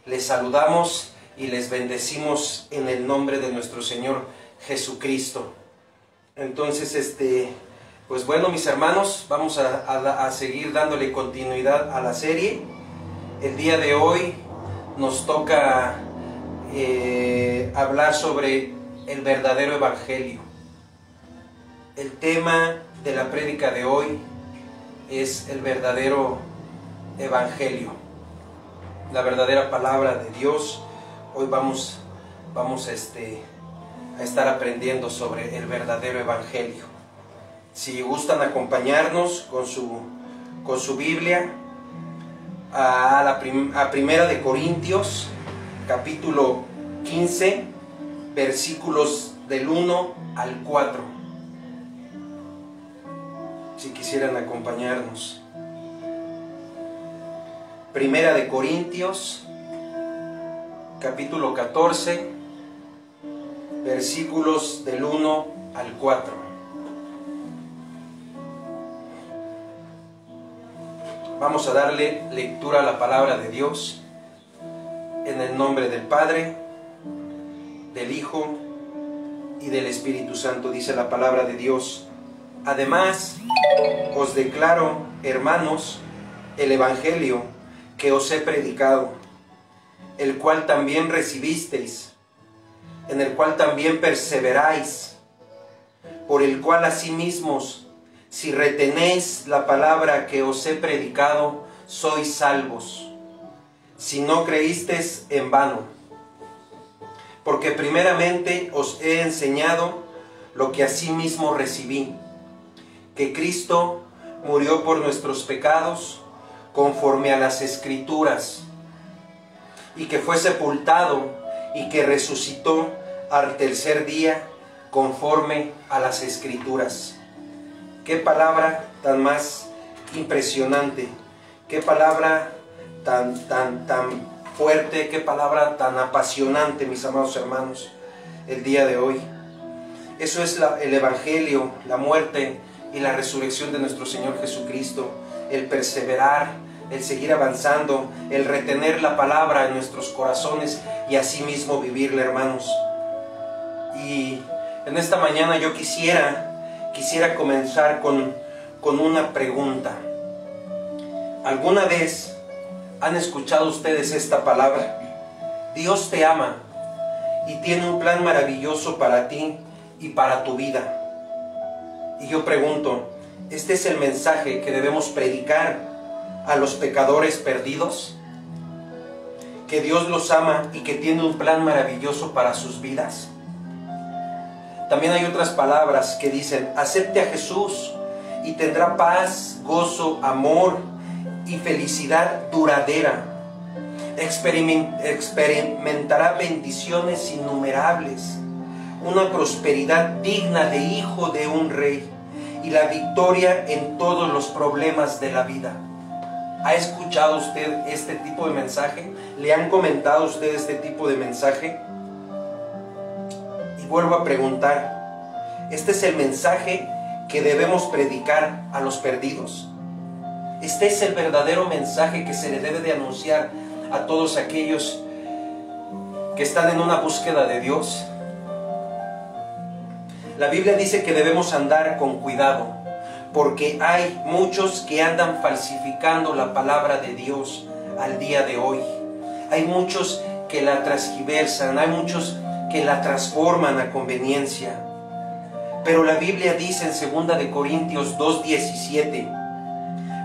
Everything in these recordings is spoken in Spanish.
Les saludamos y les bendecimos en el nombre de nuestro Señor Jesucristo. Entonces, pues bueno, mis hermanos, vamos a seguir dándole continuidad a la serie. El día de hoy nos toca hablar sobre el verdadero evangelio. El tema de la prédica de hoy es el verdadero evangelio, la verdadera palabra de Dios. Hoy vamos a estar aprendiendo sobre el verdadero evangelio. Si gustan acompañarnos con su Biblia a Primera de Corintios, capítulo 15, versículos del 1 al 4. Si quisieran acompañarnos. Primera de Corintios, capítulo 14, versículos del 1 al 4. Vamos a darle lectura a la palabra de Dios en el nombre del Padre, del Hijo y del Espíritu Santo. Dice la palabra de Dios: además, os declaro, hermanos, el evangelio que os he predicado, el cual también recibisteis, en el cual también perseveráis, por el cual asimismo, si retenéis la palabra que os he predicado, sois salvos, si no creísteis en vano. Porque primeramente os he enseñado lo que asimismo recibí, que Cristo murió por nuestros pecados, conforme a las Escrituras, y que fue sepultado y que resucitó al tercer día, conforme a las Escrituras. Qué palabra tan más impresionante, qué palabra tan fuerte, qué palabra tan apasionante, mis amados hermanos, el día de hoy. Eso es el evangelio, la muerte y la resurrección de nuestro Señor Jesucristo. El perseverar, el seguir avanzando, el retener la palabra en nuestros corazones y asimismo vivirla, hermanos. Y en esta mañana yo quisiera comenzar con una pregunta. ¿Alguna vez han escuchado ustedes esta palabra? Dios te ama y tiene un plan maravilloso para ti y para tu vida. Y yo pregunto, ¿este es el mensaje que debemos predicar a los pecadores perdidos? ¿Que Dios los ama y que tiene un plan maravilloso para sus vidas? También hay otras palabras que dicen: acepte a Jesús y tendrá paz, gozo, amor y felicidad duradera. Experimentará bendiciones innumerables, una prosperidad digna de hijo de un rey y la victoria en todos los problemas de la vida. ¿Ha escuchado usted este tipo de mensaje? ¿Le han comentado a usted este tipo de mensaje? Y vuelvo a preguntar, ¿este es el mensaje que debemos predicar a los perdidos? ¿Este es el verdadero mensaje que se le debe de anunciar a todos aquellos que están en una búsqueda de Dios? La Biblia dice que debemos andar con cuidado, porque hay muchos que andan falsificando la palabra de Dios al día de hoy. Hay muchos que la transgiversan, hay muchos que la transforman a conveniencia. Pero la Biblia dice en 2 de Corintios 2:17,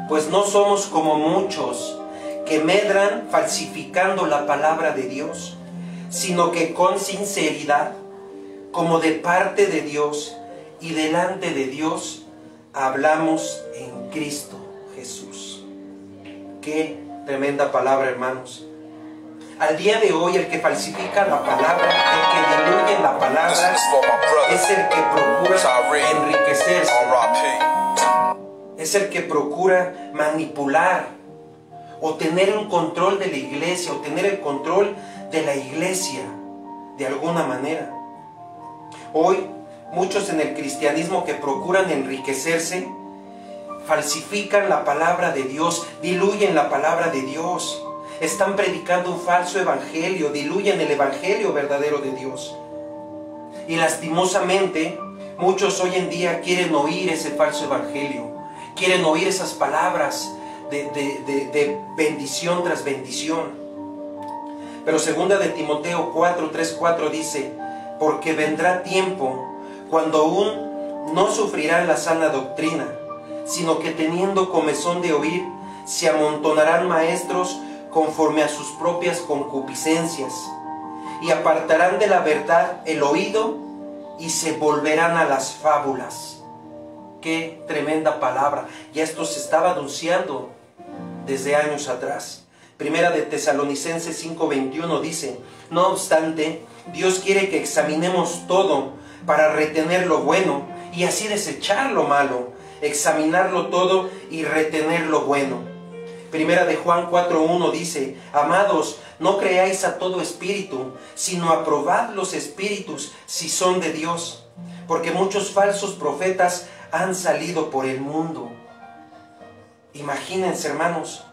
pues no somos como muchos que medran falsificando la palabra de Dios, sino que con sinceridad, como de parte de Dios y delante de Dios, hablamos en Cristo Jesús. Qué tremenda palabra, hermanos. Al día de hoy, el que falsifica la palabra, el que diluye la palabra, es el que procura enriquecerse, es el que procura manipular o tener un control de la iglesia, o tener el control de la iglesia de alguna manera. Hoy, muchos en el cristianismo que procuran enriquecerse, falsifican la palabra de Dios, diluyen la palabra de Dios. están predicando un falso evangelio, diluyen el evangelio verdadero de Dios. Y lastimosamente, muchos hoy en día quieren oír ese falso evangelio, quieren oír esas palabras de bendición tras bendición. Pero segunda de Timoteo 4, 3, 4 dice: porque vendrá tiempo cuando aún no sufrirán la sana doctrina, sino que teniendo comezón de oír, se amontonarán maestros conforme a sus propias concupiscencias, y apartarán de la verdad el oído y se volverán a las fábulas. Qué tremenda palabra. Ya esto se estaba anunciando desde años atrás. Primera de Tesalonicenses 5:21 dice: no obstante, Dios quiere que examinemos todo para retener lo bueno y así desechar lo malo, examinarlo todo y retener lo bueno. Primera de Juan 4:1 dice: amados, no creáis a todo espíritu, sino aprobad los espíritus si son de Dios, porque muchos falsos profetas han salido por el mundo. Imagínense, hermanos,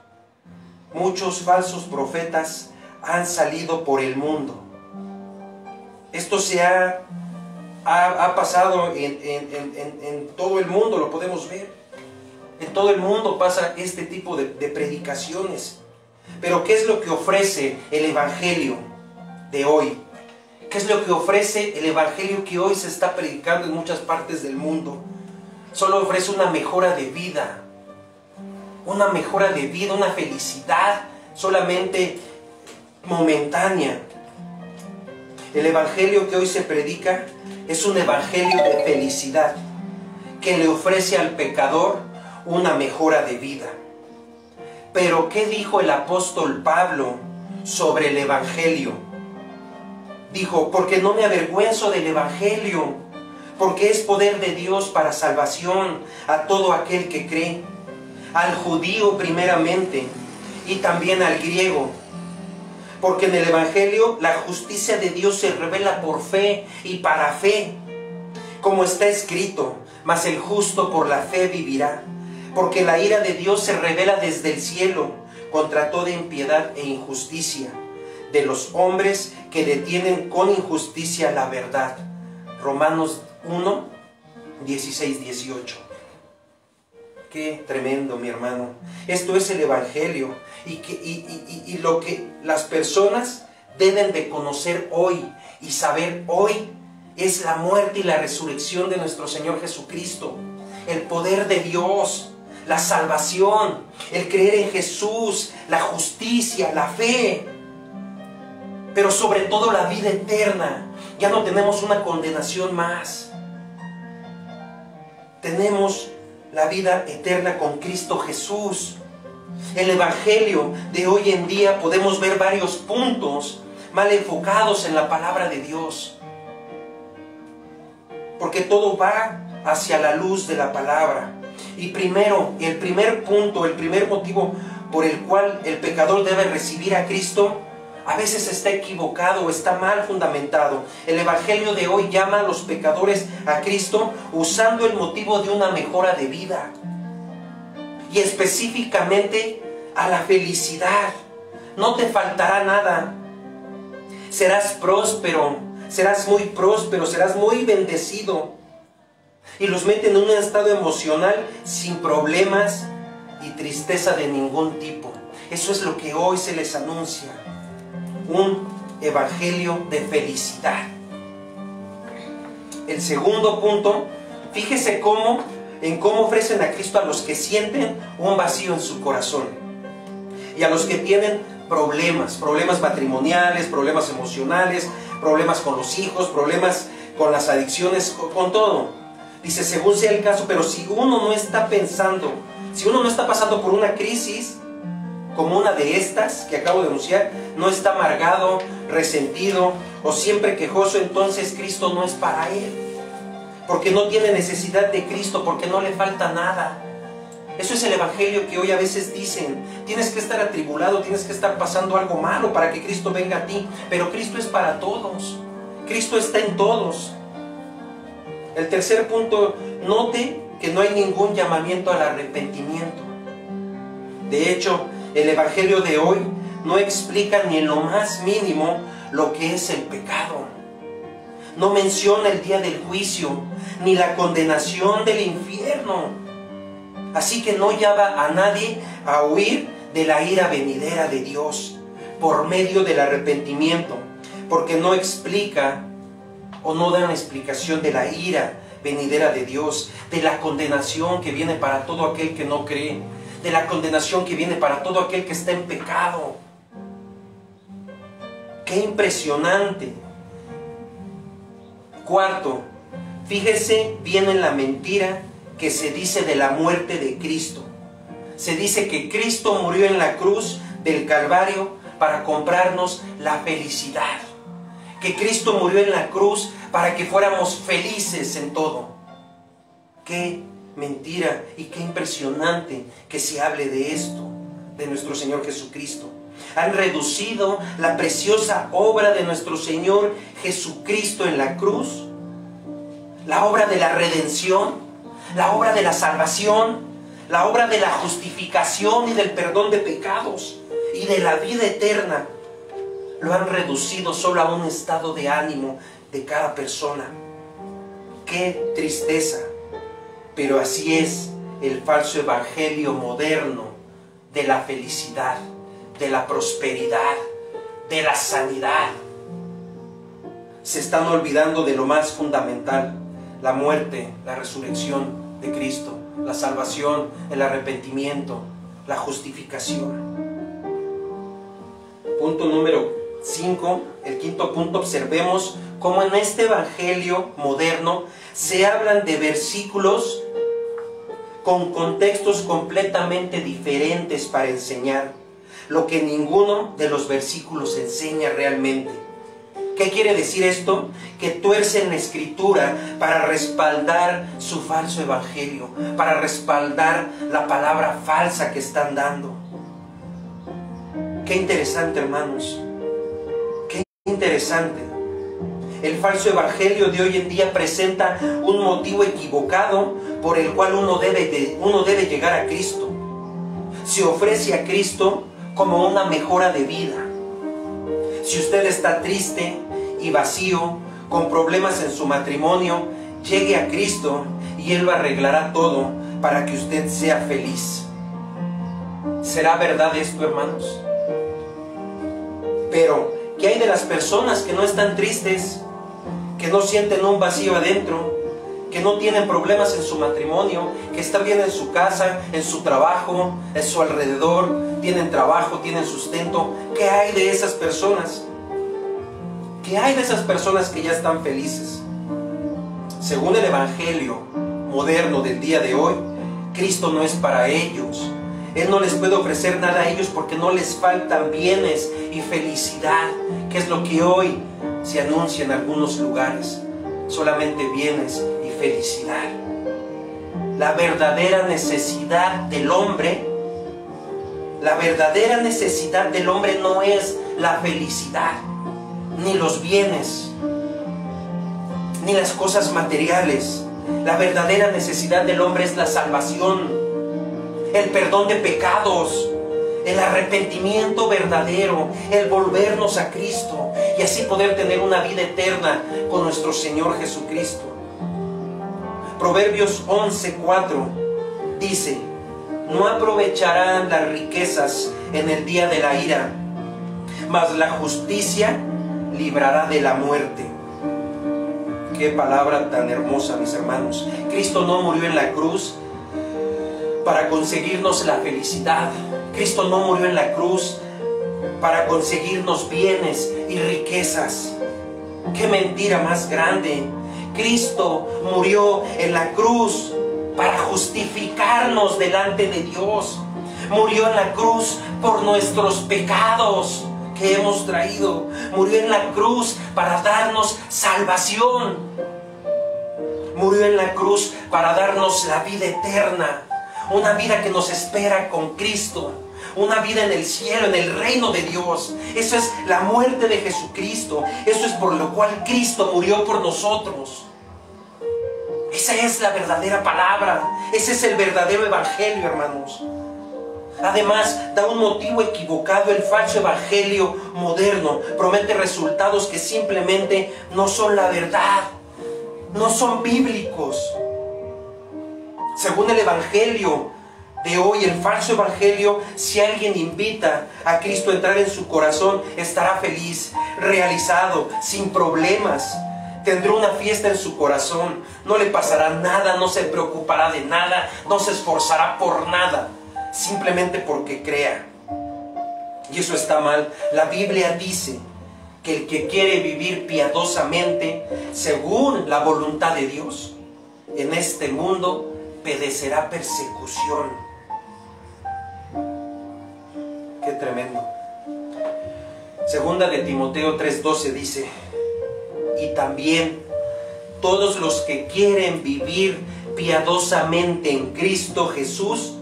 muchos falsos profetas han salido por el mundo. Esto se ha pasado en todo el mundo, lo podemos ver. En todo el mundo pasa este tipo de predicaciones. Pero ¿qué es lo que ofrece el evangelio de hoy? ¿Qué es lo que ofrece el evangelio que hoy se está predicando en muchas partes del mundo? Solo ofrece una mejora de vida. Una mejora de vida, una felicidad solamente momentánea. El evangelio que hoy se predica es un evangelio de felicidad que le ofrece al pecador una mejora de vida. Pero ¿qué dijo el apóstol Pablo sobre el evangelio? Dijo: porque no me avergüenzo del evangelio, porque es poder de Dios para salvación a todo aquel que cree, al judío primeramente y también al griego. Porque en el evangelio la justicia de Dios se revela por fe y para fe, como está escrito: mas el justo por la fe vivirá. Porque la ira de Dios se revela desde el cielo contra toda impiedad e injusticia de los hombres que detienen con injusticia la verdad. Romanos 1, 16, 18. Qué tremendo, mi hermano. Esto es el evangelio y lo que las personas deben de conocer hoy y saber hoy es la muerte y la resurrección de nuestro Señor Jesucristo, el poder de Dios, la salvación, el creer en Jesús, la justicia, la fe, pero sobre todo la vida eterna. Ya no tenemos una condenación más. Tenemos la vida eterna con Cristo Jesús. El evangelio de hoy en día podemos ver varios puntos mal enfocados en la palabra de Dios, porque todo va hacia la luz de la palabra. Y primero, el primer punto, el primer motivo por el cual el pecador debe recibir a Cristo, a veces está equivocado o está mal fundamentado. El evangelio de hoy llama a los pecadores a Cristo usando el motivo de una mejora de vida, y específicamente a la felicidad. No te faltará nada. Serás próspero, serás muy bendecido. Y los meten en un estado emocional sin problemas y tristeza de ningún tipo. Eso es lo que hoy se les anuncia: un evangelio de felicidad. El segundo punto, fíjese cómo ofrecen a Cristo a los que sienten un vacío en su corazón y a los que tienen problemas matrimoniales, problemas emocionales, problemas con los hijos, problemas con las adicciones, con todo. Dice: según sea el caso. Pero si uno no está pasando por una crisis como una de estas que acabo de anunciar, no está amargado, resentido o siempre quejoso, entonces Cristo no es para él, porque no tiene necesidad de Cristo, porque no le falta nada. Eso es el evangelio que hoy a veces dicen: tienes que estar atribulado, tienes que estar pasando algo malo para que Cristo venga a ti. Pero Cristo es para todos, Cristo está en todos. El tercer punto, note que no hay ningún llamamiento al arrepentimiento. De hecho, el evangelio de hoy no explica ni en lo más mínimo lo que es el pecado. No menciona el día del juicio, ni la condenación del infierno. Así que no llama a nadie a huir de la ira venidera de Dios por medio del arrepentimiento, porque no explica o no dan explicación de la ira venidera de Dios, de la condenación que viene para todo aquel que no cree, de la condenación que viene para todo aquel que está en pecado. ¡Qué impresionante! Cuarto, fíjese bien en la mentira que se dice de la muerte de Cristo. Se dice que Cristo murió en la cruz del Calvario para comprarnos la felicidad. Que Cristo murió en la cruz para que fuéramos felices en todo. ¡Qué mentira y qué impresionante que se hable de esto, de nuestro Señor Jesucristo! Han reducido la preciosa obra de nuestro Señor Jesucristo en la cruz, la obra de la redención, la obra de la salvación, la obra de la justificación y del perdón de pecados y de la vida eterna. Lo han reducido solo a un estado de ánimo de cada persona. ¡Qué tristeza! Pero así es el falso evangelio moderno de la felicidad, de la prosperidad, de la sanidad. Se están olvidando de lo más fundamental: la muerte, la resurrección de Cristo, la salvación, el arrepentimiento, la justificación. Punto número 5, el quinto punto, observemos cómo en este evangelio moderno se hablan de versículos con contextos completamente diferentes para enseñar lo que ninguno de los versículos enseña realmente. ¿Qué quiere decir esto? Que tuercen la escritura para respaldar su falso evangelio, para respaldar la palabra falsa que están dando. Qué interesante, hermanos. Qué interesante. El falso evangelio de hoy en día presenta un motivo equivocado por el cual uno debe llegar a Cristo. Se ofrece a Cristo como una mejora de vida. Si usted está triste y vacío, con problemas en su matrimonio, llegue a Cristo y Él lo arreglará todo para que usted sea feliz. ¿Será verdad esto, hermanos? Pero, ¿qué hay de las personas que no están tristes, que no sienten un vacío adentro, que no tienen problemas en su matrimonio, que están bien en su casa, en su trabajo, en su alrededor, tienen trabajo, tienen sustento? ¿Qué hay de esas personas? ¿Qué hay de esas personas que ya están felices? Según el evangelio moderno del día de hoy, Cristo no es para ellos. Él no les puede ofrecer nada a ellos porque no les faltan bienes y felicidad, que es lo que hoy se anuncia en algunos lugares. Solamente bienes y felicidad. La verdadera necesidad del hombre, no es la felicidad, ni los bienes, ni las cosas materiales. La verdadera necesidad del hombre es la salvación, el perdón de pecados, el arrepentimiento verdadero, el volvernos a Cristo y así poder tener una vida eterna con nuestro Señor Jesucristo. Proverbios 11:4 dice: no aprovecharán las riquezas en el día de la ira, mas la justicia librará de la muerte. Qué palabra tan hermosa, mis hermanos. Cristo no murió en la cruz para conseguirnos la felicidad. Cristo no murió en la cruz para conseguirnos bienes y riquezas. ¡Qué mentira más grande! Cristo murió en la cruz para justificarnos delante de Dios. Murió en la cruz por nuestros pecados que hemos traído. Murió en la cruz para darnos salvación. Murió en la cruz para darnos la vida eterna. Una vida que nos espera con Cristo. Una vida en el cielo, en el reino de Dios. Eso es la muerte de Jesucristo. Eso es por lo cual Cristo murió por nosotros. Esa es la verdadera palabra. Ese es el verdadero evangelio, hermanos. Además, da un motivo equivocado. El falso evangelio moderno promete resultados que simplemente no son la verdad, no son bíblicos. Según el evangelio de hoy, el falso evangelio, si alguien invita a Cristo a entrar en su corazón, estará feliz, realizado, sin problemas. Tendrá una fiesta en su corazón, no le pasará nada, no se preocupará de nada, no se esforzará por nada, simplemente porque crea. Y eso está mal. La Biblia dice que el que quiere vivir piadosamente, según la voluntad de Dios, en este mundo padecerá persecución. Qué tremendo. Segunda de Timoteo 3:12 dice: y también todos los que quieren vivir piadosamente en Cristo Jesús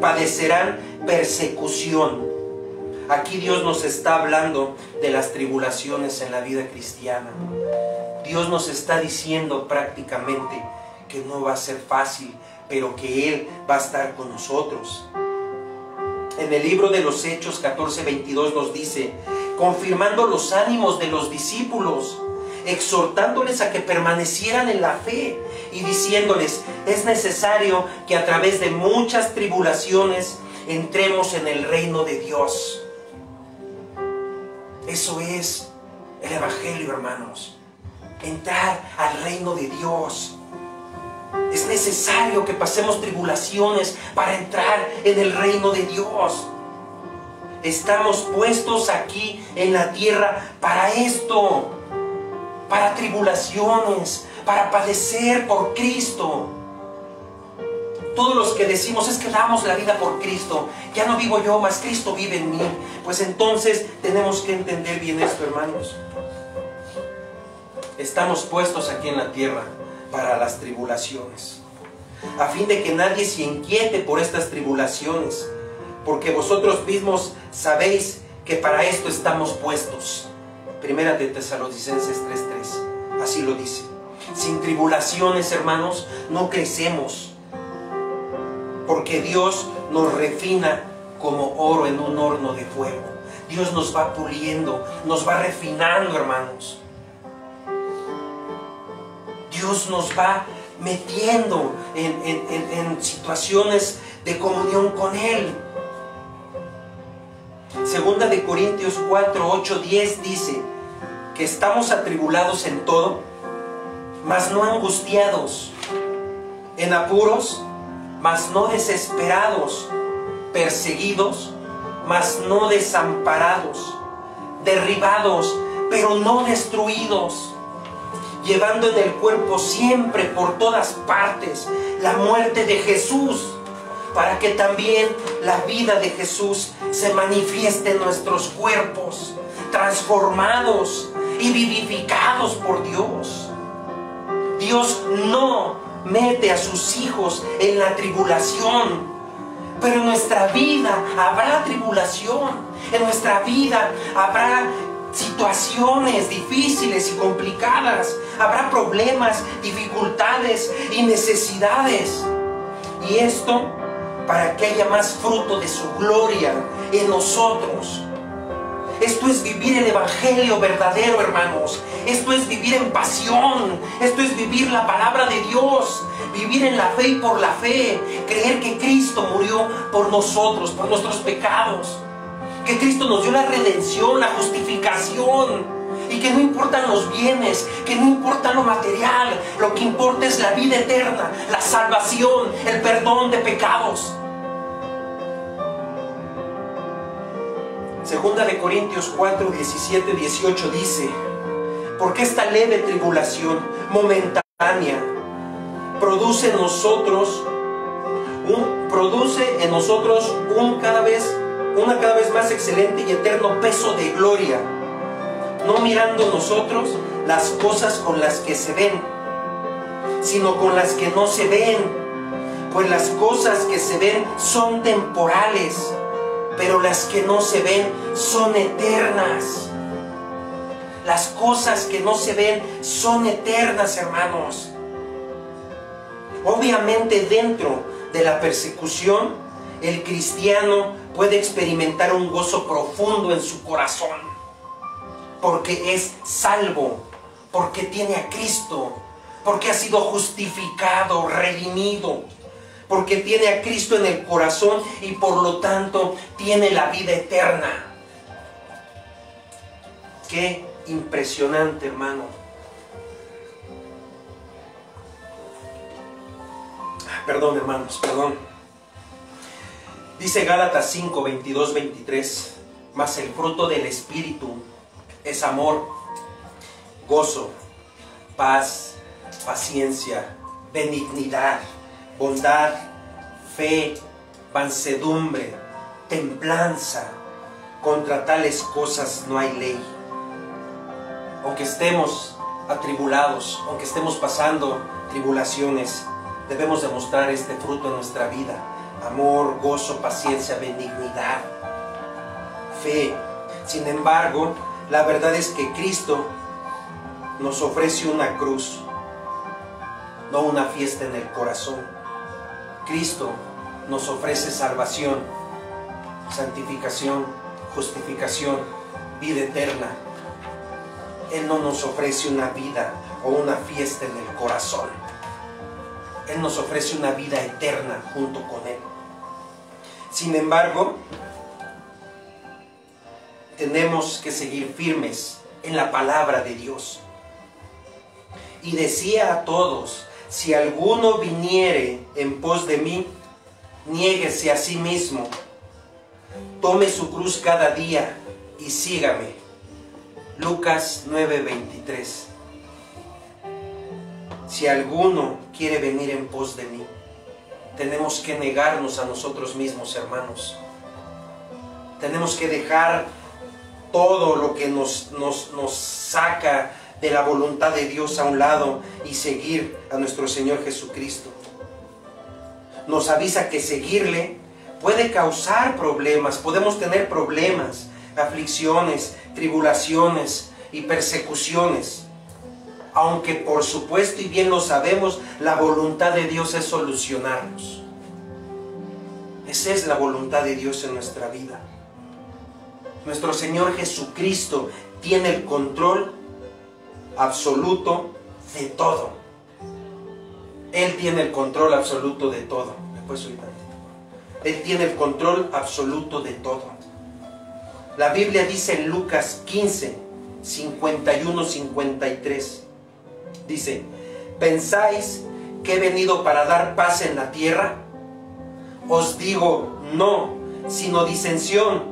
padecerán persecución. Aquí Dios nos está hablando de las tribulaciones en la vida cristiana. Dios nos está diciendo prácticamente que no va a ser fácil, pero que Él va a estar con nosotros. En el libro de los Hechos 14:22 nos dice: confirmando los ánimos de los discípulos, exhortándoles a que permanecieran en la fe y diciéndoles: es necesario que a través de muchas tribulaciones entremos en el reino de Dios. Eso es el evangelio, hermanos. Entrar al reino de Dios. Es necesario que pasemos tribulaciones para entrar en el reino de Dios. Estamos puestos aquí en la tierra para esto, para tribulaciones, para padecer por Cristo. Todos los que decimos: es que damos la vida por Cristo, ya no vivo yo, mas Cristo vive en mí. Pues entonces tenemos que entender bien esto, hermanos. Estamos puestos aquí en la tierra para las tribulaciones, a fin de que nadie se inquiete por estas tribulaciones, porque vosotros mismos sabéis que para esto estamos puestos. Primera de Tesalonicenses 3:3, así lo dice. Sin tribulaciones, hermanos, no crecemos, porque Dios nos refina como oro en un horno de fuego. Dios nos va puliendo, nos va refinando, hermanos. Dios nos va metiendo en situaciones de comunión con Él. Segunda de Corintios 4:8-10 dice que estamos atribulados en todo, mas no angustiados, en apuros, mas no desesperados, perseguidos, mas no desamparados, derribados, pero no destruidos, llevando en el cuerpo siempre por todas partes la muerte de Jesús, para que también la vida de Jesús se manifieste en nuestros cuerpos, transformados y vivificados por Dios. Dios no mete a sus hijos en la tribulación, pero en nuestra vida habrá tribulación, en nuestra vida habrá situaciones difíciles y complicadas, habrá problemas, dificultades y necesidades. Y esto para que haya más fruto de su gloria en nosotros. Esto es vivir el evangelio verdadero, hermanos. Esto es vivir en pasión. Esto es vivir la palabra de Dios. Vivir en la fe y por la fe. Creer que Cristo murió por nosotros, por nuestros pecados. Que Cristo nos dio la redención, la justificación. Y que no importan los bienes, que no importa lo material. Lo que importa es la vida eterna, la salvación, el perdón de pecados. Segunda de Corintios 4, 17, 18 dice: porque esta leve tribulación momentánea produce en nosotros una cada vez más excelente y eterno peso de gloria, no mirando nosotros las cosas con las que se ven, sino con las que no se ven, pues las cosas que se ven son temporales, pero las que no se ven son eternas. Las cosas que no se ven son eternas, hermanos. Obviamente dentro de la persecución el cristiano puede experimentar un gozo profundo en su corazón, porque es salvo, porque tiene a Cristo, porque ha sido justificado, redimido, porque tiene a Cristo en el corazón y por lo tanto tiene la vida eterna. Qué impresionante, hermano. Perdón, hermanos, perdón. Dice Gálatas 5, 22, 23, mas el fruto del Espíritu es amor, gozo, paz, paciencia, benignidad, bondad, fe, mansedumbre, templanza. Contra tales cosas no hay ley. Aunque estemos atribulados, aunque estemos pasando tribulaciones, debemos demostrar este fruto en nuestra vida: amor, gozo, paciencia, benignidad, fe. Sin embargo, la verdad es que Cristo nos ofrece una cruz, no una fiesta en el corazón. Cristo nos ofrece salvación, santificación, justificación, vida eterna. Él no nos ofrece una vida o una fiesta en el corazón. Él nos ofrece una vida eterna junto con Él. Sin embargo, tenemos que seguir firmes en la palabra de Dios. Y decía a todos: si alguno viniere en pos de mí, niéguese a sí mismo, tome su cruz cada día y sígame. Lucas 9:23. Si alguno quiere venir en pos de mí, tenemos que negarnos a nosotros mismos, hermanos. Tenemos que dejar todo lo que nos saca de la voluntad de Dios a un lado y seguir a nuestro Señor Jesucristo. Nos avisa que seguirle puede causar problemas, podemos tener problemas, aflicciones, tribulaciones y persecuciones. Aunque por supuesto, y bien lo sabemos, la voluntad de Dios es solucionarnos. Esa es la voluntad de Dios en nuestra vida. Nuestro Señor Jesucristo tiene el control absoluto de todo. Él tiene el control absoluto de todo. ¿Me puedes oír tantito? Él tiene el control absoluto de todo. La Biblia dice en Lucas 15, 51, 53. Dice: ¿pensáis que he venido para dar paz en la tierra? Os digo, no, sino disensión,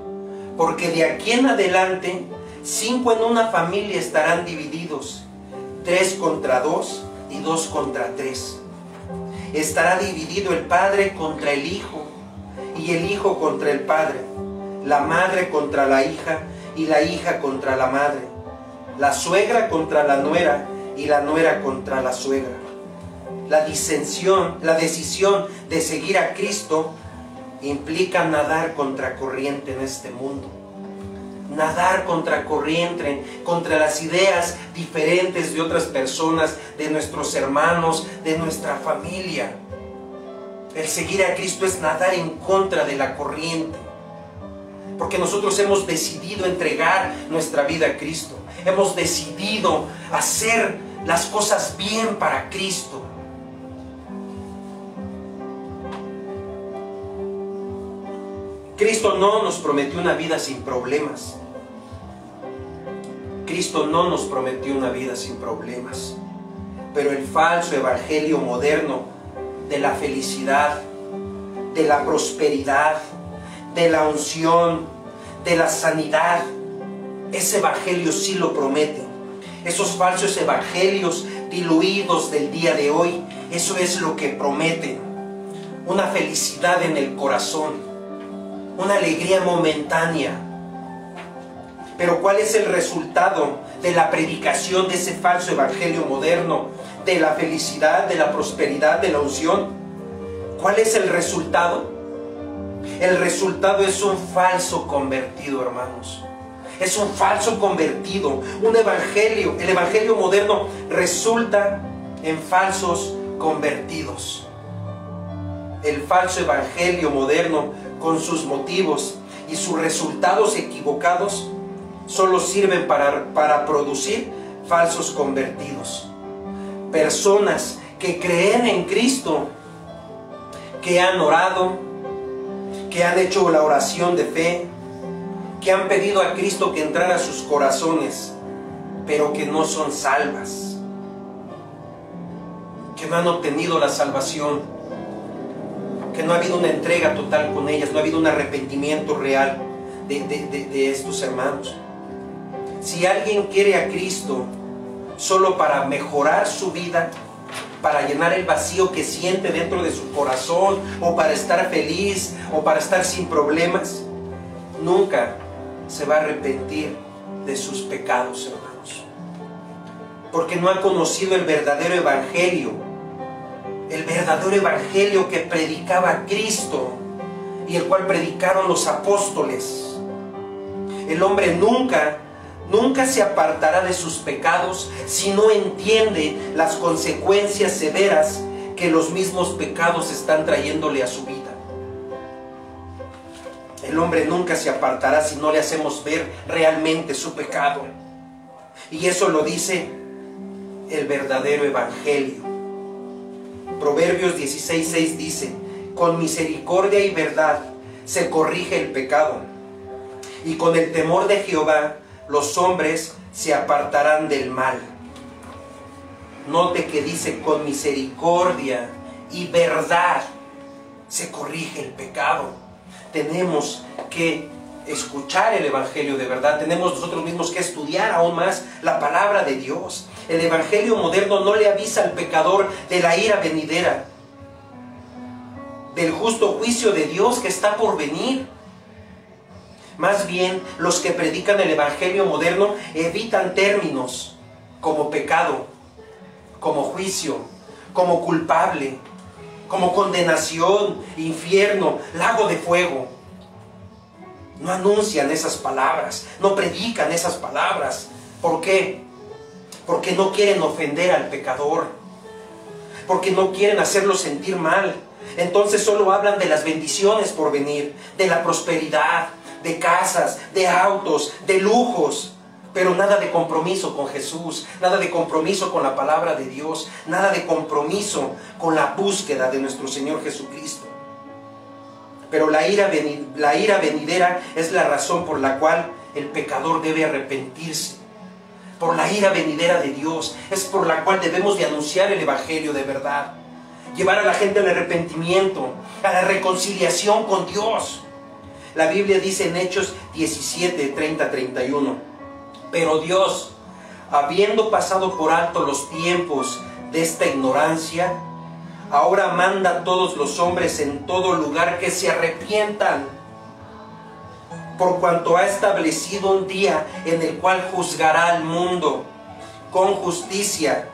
porque de aquí en adelante 5 en una familia estarán divididos, 3 contra 2 y 2 contra 3. Estará dividido el padre contra el hijo, y el hijo contra el padre, la madre contra la hija, y la hija contra la madre, la suegra contra la nuera, y la nuera contra la suegra. La decisión de seguir a Cristo implica nadar contra corriente en este mundo. Nadar contra corriente, contra las ideas diferentes de otras personas, de nuestros hermanos, de nuestra familia. El seguir a Cristo es nadar en contra de la corriente, porque nosotros hemos decidido entregar nuestra vida a Cristo. Hemos decidido hacer las cosas bien para Cristo. Cristo no nos prometió una vida sin problemas. Cristo no nos prometió una vida sin problemas. Pero el falso evangelio moderno de la felicidad, de la prosperidad, de la unción, de la sanidad, ese evangelio sí lo promete. Esos falsos evangelios diluidos del día de hoy, eso es lo que prometen. Una felicidad en el corazón, una alegría momentánea. Pero ¿cuál es el resultado de la predicación de ese falso evangelio moderno, de la felicidad, de la prosperidad, de la unción? ¿Cuál es el resultado? El resultado es un falso convertido, hermanos. Es un falso convertido, un evangelio. El evangelio moderno resulta en falsos convertidos. el falso evangelio moderno, con sus motivos y sus resultados equivocados, solo sirven para producir falsos convertidos. Personas que creen en Cristo, que han orado, que han hecho la oración de fe, que han pedido a Cristo que entrara a sus corazones, pero que no son salvas, que no han obtenido la salvación, que no ha habido una entrega total con ellas, no ha habido un arrepentimiento real de estos hermanos. Si alguien quiere a Cristo solo para mejorar su vida, para llenar el vacío que siente dentro de su corazón, o para estar feliz, o para estar sin problemas, nunca se va a arrepentir de sus pecados, hermanos, porque no ha conocido el verdadero evangelio que predicaba Cristo y el cual predicaron los apóstoles. El hombre nunca se apartará de sus pecados si no entiende las consecuencias severas que los mismos pecados están trayéndole a su vida. El hombre nunca se apartará si no le hacemos ver realmente su pecado. Y eso lo dice el verdadero evangelio. Proverbios 16:6 dice: con misericordia y verdad se corrige el pecado, y con el temor de Jehová los hombres se apartarán del mal. Note que dice: con misericordia y verdad se corrige el pecado. Tenemos que escuchar el evangelio de verdad. Tenemos nosotros mismos que estudiar aún más la palabra de Dios. El evangelio moderno no le avisa al pecador de la ira venidera, del justo juicio de Dios que está por venir. Más bien, los que predican el evangelio moderno evitan términos como pecado, como juicio, como culpable, como condenación, infierno, lago de fuego. No anuncian esas palabras, no predican esas palabras. ¿Por qué? Porque no quieren ofender al pecador, porque no quieren hacerlo sentir mal. Entonces solo hablan de las bendiciones por venir, de la prosperidad, de casas, de autos, de lujos, pero nada de compromiso con Jesús, nada de compromiso con la palabra de Dios, nada de compromiso con la búsqueda de nuestro Señor Jesucristo. Pero la ira venidera es la razón por la cual el pecador debe arrepentirse. Por la ira venidera de Dios es por la cual debemos de anunciar el evangelio de verdad, llevar a la gente al arrepentimiento, a la reconciliación con Dios. La Biblia dice en Hechos 17, 30, 31: pero Dios, habiendo pasado por alto los tiempos de esta ignorancia, ahora manda a todos los hombres en todo lugar que se arrepientan, por cuanto ha establecido un día en el cual juzgará al mundo con justicia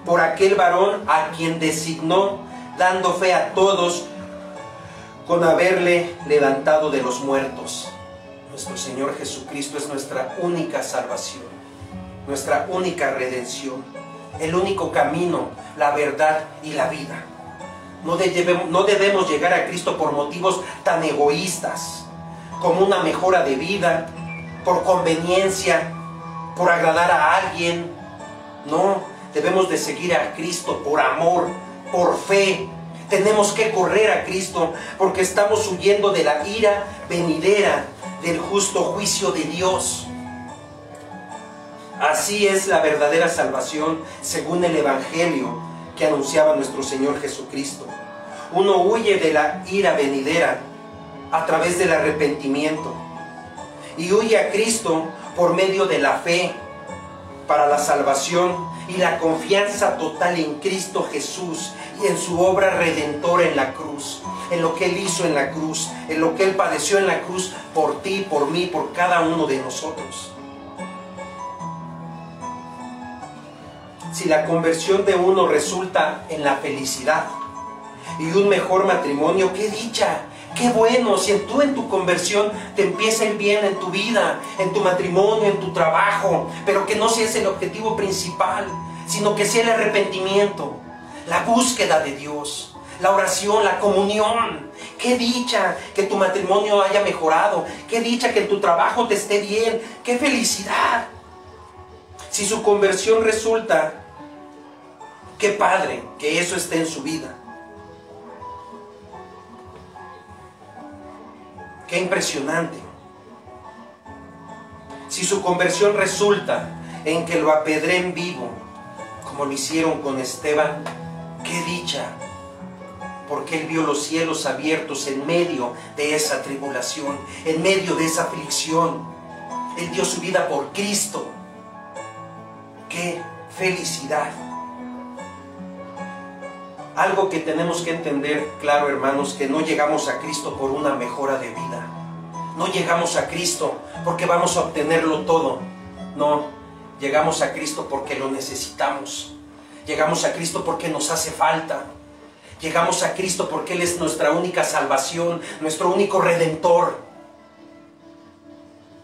por aquel varón a quien designó, dando fe a todos con haberle levantado de los muertos. Nuestro Señor Jesucristo es nuestra única salvación, nuestra única redención, el único camino, la verdad y la vida. No debemos llegar a Cristo por motivos tan egoístas, como una mejora de vida, por conveniencia, por agradar a alguien. No, debemos de seguir a Cristo por amor, por fe. Tenemos que correr a Cristo porque estamos huyendo de la ira venidera, del justo juicio de Dios. Así es la verdadera salvación según el evangelio que anunciaba nuestro Señor Jesucristo. Uno huye de la ira venidera a través del arrepentimiento y huye a Cristo por medio de la fe para la salvación y la confianza total en Cristo Jesús y en su obra redentora en la cruz, en lo que Él hizo en la cruz, en lo que Él padeció en la cruz por ti, por mí, por cada uno de nosotros. Si la conversión de uno resulta en la felicidad y un mejor matrimonio, ¡qué dicha! ¡Qué bueno! Si tú en tu conversión te empieza a ir bien en tu vida, en tu matrimonio, en tu trabajo, pero que no sea ese el objetivo principal, sino que sea el arrepentimiento, la búsqueda de Dios, la oración, la comunión. Qué dicha que tu matrimonio haya mejorado. Qué dicha que en tu trabajo te esté bien. Qué felicidad. Si su conversión resulta, qué padre que eso esté en su vida. Qué impresionante. Si su conversión resulta en que lo apedreen vivo, como lo hicieron con Esteban, qué dicha, porque él vio los cielos abiertos en medio de esa tribulación, en medio de esa aflicción. Él dio su vida por Cristo. ¡Qué felicidad! Algo que tenemos que entender, claro, hermanos, que no llegamos a Cristo por una mejora de vida. No llegamos a Cristo porque vamos a obtenerlo todo. No, llegamos a Cristo porque lo necesitamos. Llegamos a Cristo porque nos hace falta. Llegamos a Cristo porque Él es nuestra única salvación, nuestro único redentor.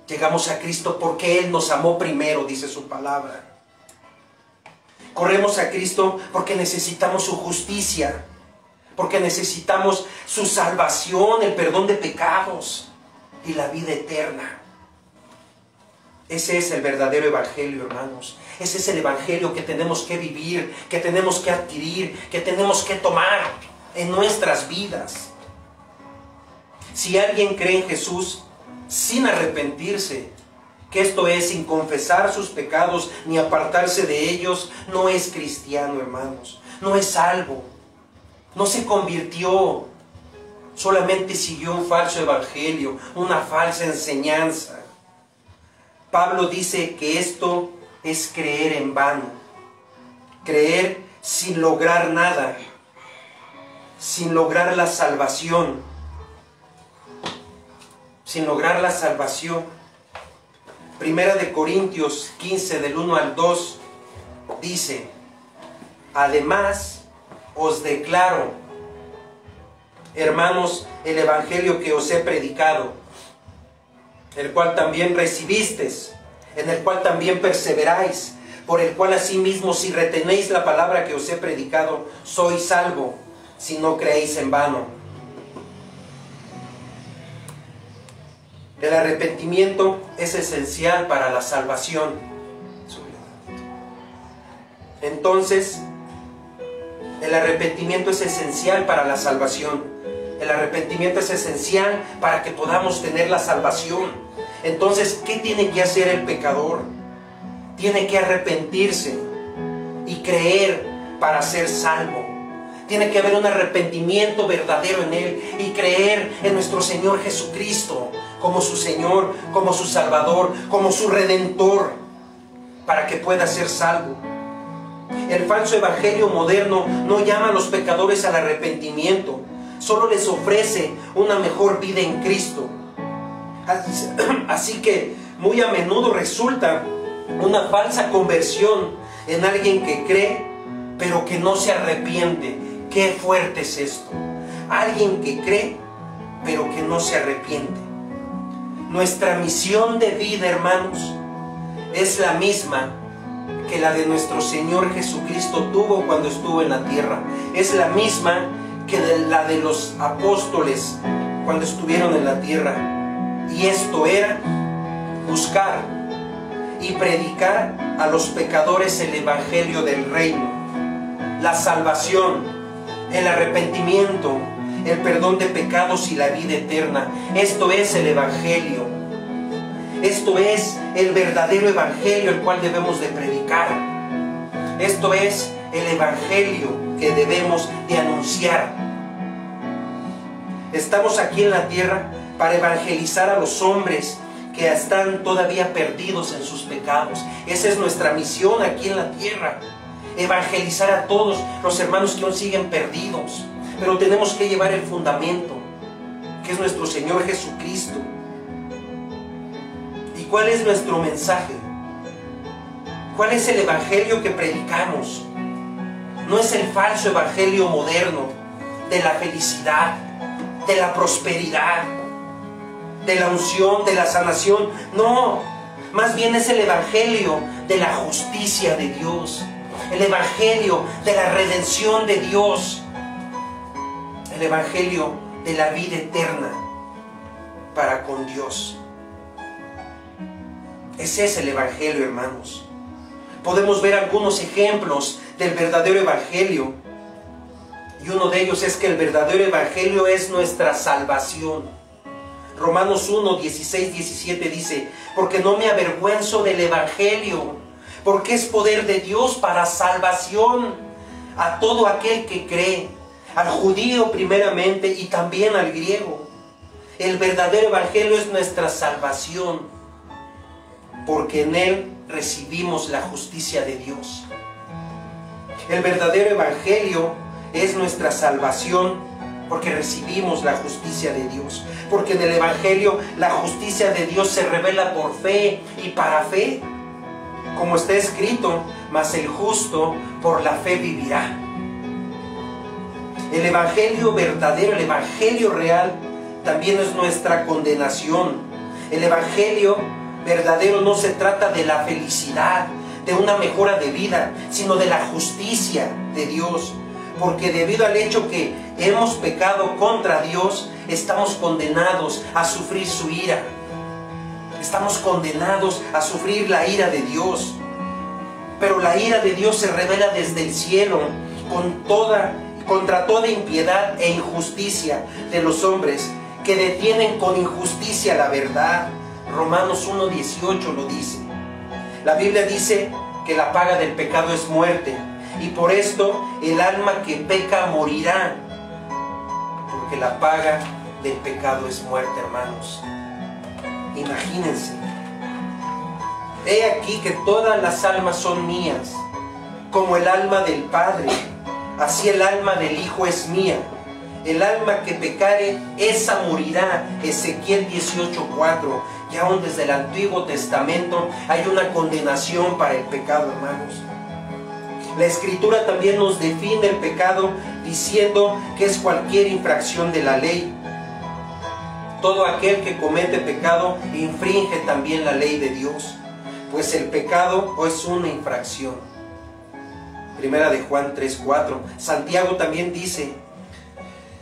Llegamos a Cristo porque Él nos amó primero, dice su palabra. Corremos a Cristo porque necesitamos su justicia, porque necesitamos su salvación, el perdón de pecados y la vida eterna. Ese es el verdadero evangelio, hermanos. Ese es el evangelio que tenemos que vivir, que tenemos que adquirir, que tenemos que tomar en nuestras vidas. Si alguien cree en Jesús sin arrepentirse, que esto es sin confesar sus pecados ni apartarse de ellos, no es cristiano, hermanos. No es salvo. No se convirtió. Solamente siguió un falso evangelio, una falsa enseñanza. Pablo dice que esto es creer en vano. Creer sin lograr nada. Sin lograr la salvación. Sin lograr la salvación. Primera de Corintios 15, del 1 al 2, dice: además os declaro, hermanos, el evangelio que os he predicado, el cual también recibisteis, en el cual también perseveráis, por el cual asimismo, si retenéis la palabra que os he predicado, sois salvo, si no creéis en vano. El arrepentimiento es esencial para la salvación. Entonces, el arrepentimiento es esencial para la salvación. El arrepentimiento es esencial para que podamos tener la salvación. Entonces, ¿qué tiene que hacer el pecador? Tiene que arrepentirse y creer para ser salvo. Tiene que haber un arrepentimiento verdadero en él y creer en nuestro Señor Jesucristo como su Señor, como su Salvador, como su Redentor, para que pueda ser salvo. El falso evangelio moderno no llama a los pecadores al arrepentimiento, solo les ofrece una mejor vida en Cristo. Así que muy a menudo resulta una falsa conversión en alguien que cree, pero que no se arrepiente. Qué fuerte es esto. Alguien que cree, pero que no se arrepiente. Nuestra misión de vida, hermanos, es la misma que la de nuestro Señor Jesucristo tuvo cuando estuvo en la tierra. Es la misma que la de los apóstoles cuando estuvieron en la tierra. Y esto era buscar y predicar a los pecadores el evangelio del reino, la salvación, el arrepentimiento, el perdón de pecados y la vida eterna. Esto es el evangelio. Esto es el verdadero evangelio el cual debemos de predicar. Esto es el evangelio que debemos de anunciar. Estamos aquí en la tierra para evangelizar a los hombres que están todavía perdidos en sus pecados. Esa es nuestra misión aquí en la tierra. Evangelizar a todos los hermanos que aún siguen perdidos. Pero tenemos que llevar el fundamento, que es nuestro Señor Jesucristo. ¿Y cuál es nuestro mensaje? ¿Cuál es el evangelio que predicamos? No es el falso evangelio moderno de la felicidad, de la prosperidad, de la unción, de la sanación. No, más bien es el evangelio de la justicia de Dios, el evangelio de la redención de Dios. el evangelio de la vida eterna para con Dios. Ese es el evangelio, hermanos. Podemos ver algunos ejemplos del verdadero evangelio, y uno de ellos es que el verdadero evangelio es nuestra salvación. Romanos 1, 16, 17 dice: porque no me avergüenzo del evangelio, porque es poder de Dios para salvación a todo aquel que cree, al judío primeramente y también al griego. El verdadero evangelio es nuestra salvación, porque en él recibimos la justicia de Dios. El verdadero evangelio es nuestra salvación, porque recibimos la justicia de Dios. Porque en el evangelio la justicia de Dios se revela por fe y para fe. Como está escrito: mas el justo por la fe vivirá. El evangelio verdadero, el evangelio real, también es nuestra condenación. El evangelio verdadero no se trata de la felicidad, de una mejora de vida, sino de la justicia de Dios. Porque debido al hecho que hemos pecado contra Dios, estamos condenados a sufrir su ira. Estamos condenados a sufrir la ira de Dios. Pero la ira de Dios se revela desde el cielo contra toda impiedad e injusticia de los hombres que detienen con injusticia la verdad. Romanos 1:18 lo dice. La Biblia dice que la paga del pecado es muerte, y por esto el alma que peca morirá, porque la paga del pecado es muerte, hermanos. Imagínense. He aquí que todas las almas son mías, como el alma del Padre, así el alma del Hijo es mía. El alma que pecare, esa morirá. Ezequiel 18:4. Y aún desde el Antiguo Testamento hay una condenación para el pecado, hermanos. La Escritura también nos define el pecado diciendo que es cualquier infracción de la ley. Todo aquel que comete pecado infringe también la ley de Dios, pues el pecado es una infracción. Primera de Juan 3:4. Santiago también dice,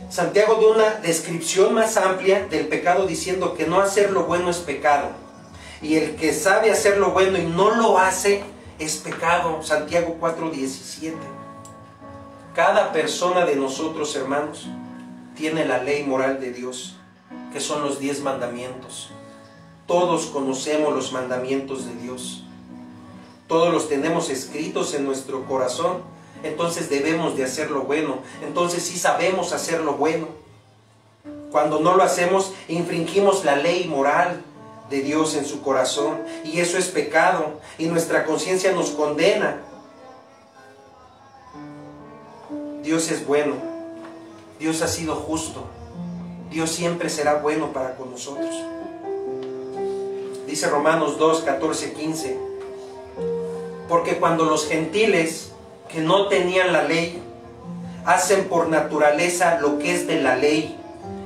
Santiago da una descripción más amplia del pecado diciendo que no hacer lo bueno es pecado, y el que sabe hacer lo bueno y no lo hace es pecado. Santiago 4:17. Cada persona de nosotros, hermanos, tiene la ley moral de Dios, que son los 10 mandamientos. Todos conocemos los mandamientos de Dios. Todos los tenemos escritos en nuestro corazón. Entonces debemos de hacer lo bueno. Entonces sí sabemos hacer lo bueno. Cuando no lo hacemos, infringimos la ley moral de Dios en su corazón, y eso es pecado, y nuestra conciencia nos condena. Dios es bueno. Dios ha sido justo. Dios siempre será bueno para con nosotros. Dice Romanos 2, 14, 15. Porque cuando los gentiles que no tenían la ley hacen por naturaleza lo que es de la ley,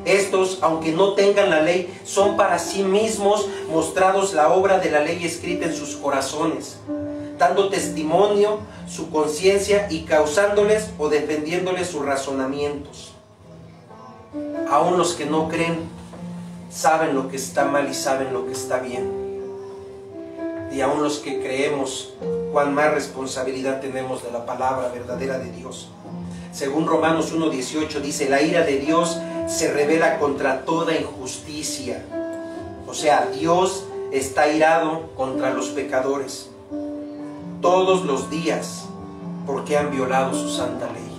estos, aunque no tengan la ley, son para sí mismos mostrados la obra de la ley escrita en sus corazones, dando testimonio su conciencia y causándoles o defendiéndoles sus razonamientos. Aún los que no creen saben lo que está mal y saben lo que está bien. Y aún los que creemos, cuán más responsabilidad tenemos de la palabra verdadera de Dios. Según Romanos 1:18 dice, la ira de Dios se revela contra toda injusticia. O sea, Dios está irado contra los pecadores todos los días, porque han violado su santa ley,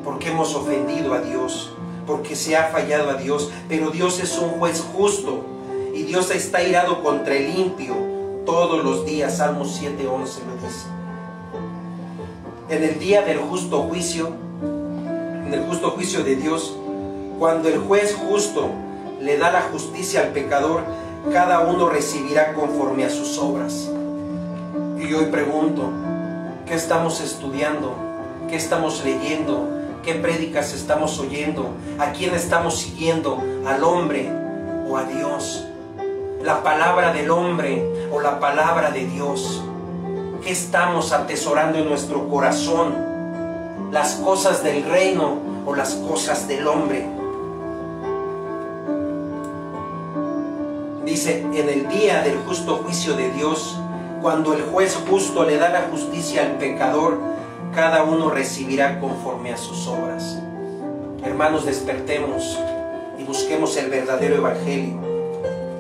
porque hemos ofendido a Dios, porque se ha fallado a Dios. Pero Dios es un juez justo, y Dios está irado contra el impío todos los días. Salmos 7:11 lo dice. En el día del justo juicio, en el justo juicio de Dios, cuando el juez justo le da la justicia al pecador, cada uno recibirá conforme a sus obras. Y hoy pregunto, ¿qué estamos estudiando? ¿Qué estamos leyendo? ¿Qué prédicas estamos oyendo? ¿A quién estamos siguiendo? ¿Al hombre o a Dios? ¿La palabra del hombre o la palabra de Dios? ¿Qué estamos atesorando en nuestro corazón? ¿Las cosas del reino o las cosas del hombre. Dice, en el día del justo juicio de Dios, cuando el juez justo le da la justicia al pecador, cada uno recibirá conforme a sus obras. Hermanos, despertemos y busquemos el verdadero evangelio.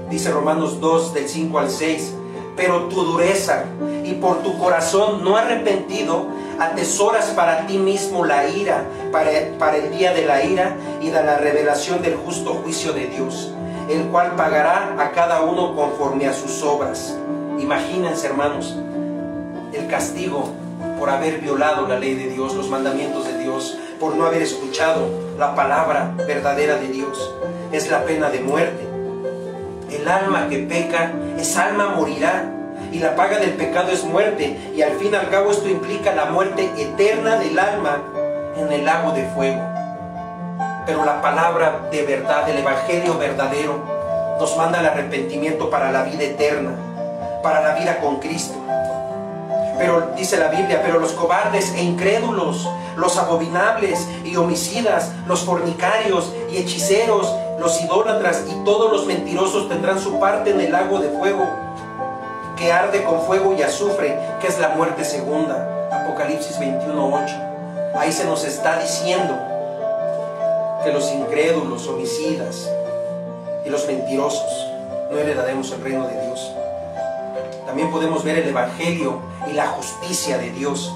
Dice Romanos 2, del 5 al 6, pero tu dureza y por tu corazón no arrepentido, atesoras para ti mismo la ira, para el día de la ira y de la revelación del justo juicio de Dios, el cual pagará a cada uno conforme a sus obras. Imagínense, hermanos, el castigo por haber violado la ley de Dios, los mandamientos de Dios, por no haber escuchado la palabra verdadera de Dios, es la pena de muerte. El alma que peca, esa alma morirá, y la paga del pecado es muerte, y al fin y al cabo esto implica la muerte eterna del alma en el lago de fuego. Pero la palabra de verdad, el evangelio verdadero, nos manda el arrepentimiento para la vida eterna, para la vida con Cristo. Pero dice la Biblia, pero los cobardes e incrédulos, los abominables y homicidas, los fornicarios y hechiceros, los idólatras y todos los mentirosos tendrán su parte en el lago de fuego, que arde con fuego y azufre, que es la muerte segunda. Apocalipsis 21:8. Ahí se nos está diciendo que los incrédulos, homicidas y los mentirosos no heredaremos el reino de Dios. También podemos ver el evangelio y la justicia de Dios.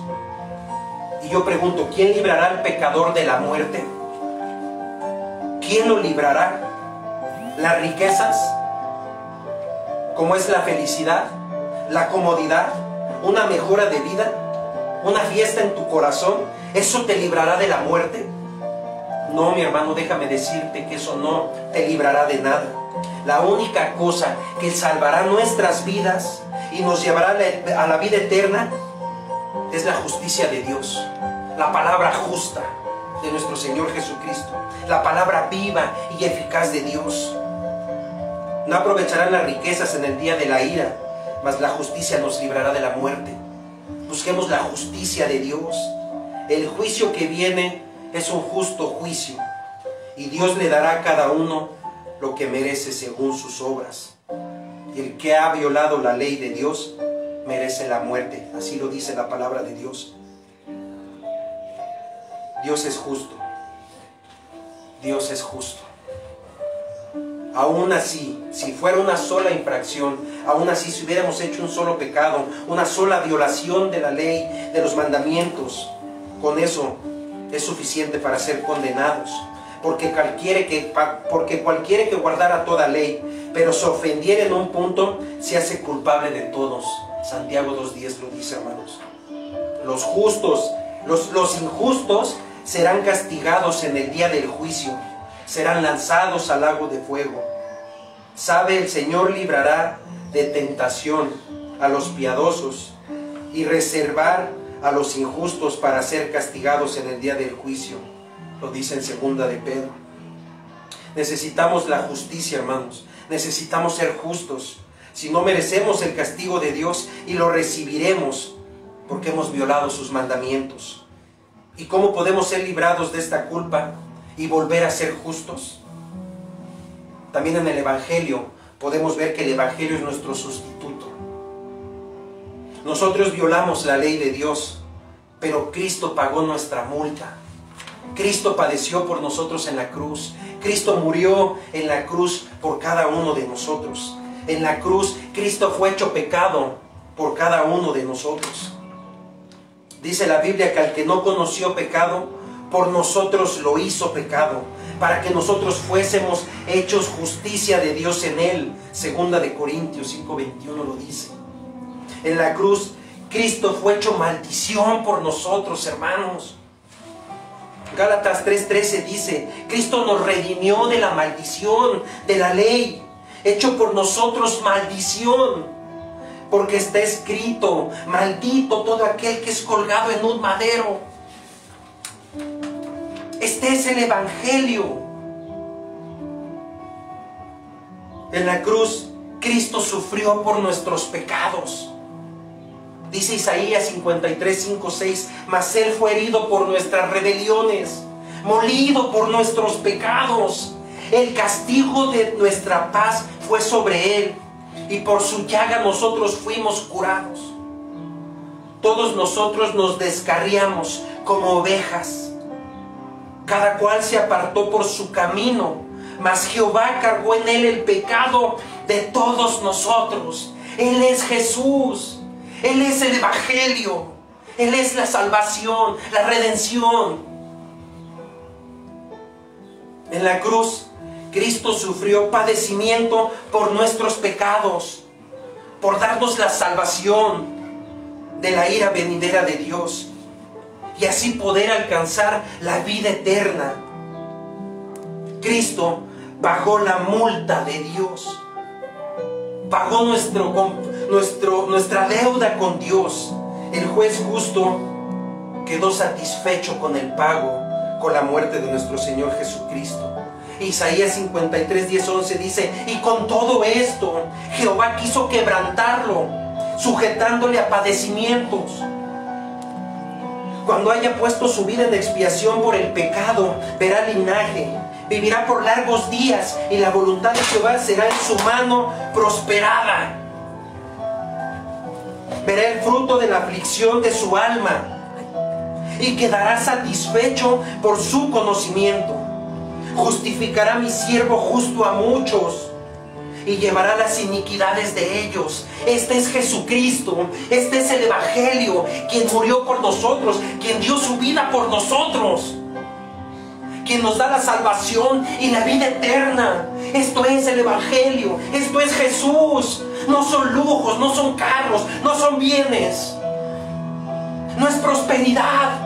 Y yo pregunto, ¿quién librará al pecador de la muerte? ¿Quién lo librará? ¿Las riquezas? ¿Cómo es la felicidad? ¿La comodidad? ¿Una mejora de vida? ¿Una fiesta en tu corazón? ¿Eso te librará de la muerte? No, mi hermano, déjame decirte que eso no te librará de nada. La única cosa que salvará nuestras vidas y nos llevará a la vida eterna es la justicia de Dios, la palabra justa de nuestro Señor Jesucristo, la palabra viva y eficaz de Dios. No aprovecharán las riquezas en el día de la ira, mas la justicia nos librará de la muerte. Busquemos la justicia de Dios. El juicio que viene es un justo juicio, y Dios le dará a cada uno lo que merece según sus obras. Y el que ha violado la ley de Dios merece la muerte. Así lo dice la palabra de Dios. Dios es justo. Dios es justo. Aún así, si fuera una sola infracción, aún así si hubiéramos hecho un solo pecado, una sola violación de la ley, de los mandamientos, con eso es suficiente para ser condenados. Porque cualquiera que guardara toda ley, pero se ofendiera en un punto, se hace culpable de todos. Santiago 2:10 lo dice, hermanos. Los justos, los injustos serán castigados en el día del juicio, serán lanzados al lago de fuego. Sabe, el Señor librará de tentación a los piadosos y reservar a los injustos para ser castigados en el día del juicio. Lo dice en segunda de Pedro. Necesitamos la justicia, hermanos. Necesitamos ser justos. Si no, merecemos el castigo de Dios y lo recibiremos porque hemos violado sus mandamientos. ¿Y cómo podemos ser librados de esta culpa y volver a ser justos? También en el evangelio podemos ver que el evangelio es nuestro sustituto. Nosotros violamos la ley de Dios, pero Cristo pagó nuestra multa. Cristo padeció por nosotros en la cruz. Cristo murió en la cruz por cada uno de nosotros. En la cruz, Cristo fue hecho pecado por cada uno de nosotros. Dice la Biblia que al que no conoció pecado, por nosotros lo hizo pecado, para que nosotros fuésemos hechos justicia de Dios en él. Segunda de Corintios 5:21 lo dice. En la cruz, Cristo fue hecho maldición por nosotros, hermanos. Gálatas 3:13 dice, Cristo nos redimió de la maldición de la ley, hecho por nosotros maldición, porque está escrito, maldito todo aquel que es colgado en un madero. Este es el evangelio. En la cruz, Cristo sufrió por nuestros pecados. Dice Isaías 53:5-6, mas Él fue herido por nuestras rebeliones, molido por nuestros pecados. El castigo de nuestra paz fue sobre Él, y por su llaga nosotros fuimos curados. Todos nosotros nos descarriamos como ovejas. Cada cual se apartó por su camino, mas Jehová cargó en Él el pecado de todos nosotros. Él es Jesús. Él es el Evangelio. Él es la salvación, la redención. En la cruz, Cristo sufrió padecimiento por nuestros pecados, por darnos la salvación de la ira venidera de Dios, y así poder alcanzar la vida eterna. Cristo pagó la multa de Dios, pagó nuestra deuda con Dios. El juez justo quedó satisfecho con el pago, con la muerte de nuestro Señor Jesucristo. Isaías 53, 10, 11 dice: y con todo esto Jehová quiso quebrantarlo, sujetándole a padecimientos. Cuando haya puesto su vida en expiación por el pecado, verá linaje, vivirá por largos días, y la voluntad de Jehová será en su mano prosperada. Verá el fruto de la aflicción de su alma, y quedará satisfecho por su conocimiento. Justificará mi siervo justo a muchos, y llevará las iniquidades de ellos. Este es Jesucristo, este es el Evangelio, quien murió por nosotros, quien dio su vida por nosotros, quien nos da la salvación y la vida eterna. Esto es el Evangelio, esto es Jesús. No son lujos, no son carros, no son bienes, no es prosperidad.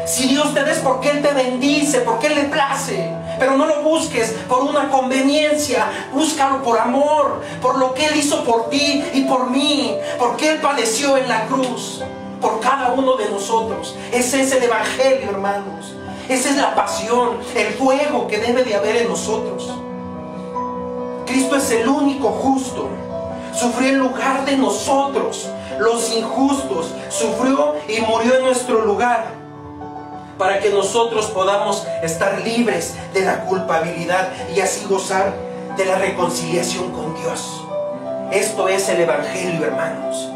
Si Dios te da es porque Él te bendice, porque Él le place. Pero no lo busques por una conveniencia, búscalo por amor, por lo que Él hizo por ti y por mí, porque Él padeció en la cruz por cada uno de nosotros. Ese es el Evangelio, hermanos. Esa es la pasión, el fuego que debe de haber en nosotros. Cristo es el único justo. Sufrió en lugar de nosotros, los injustos. Sufrió y murió en nuestro lugar, para que nosotros podamos estar libres de la culpabilidad y así gozar de la reconciliación con Dios. Esto es el Evangelio, hermanos.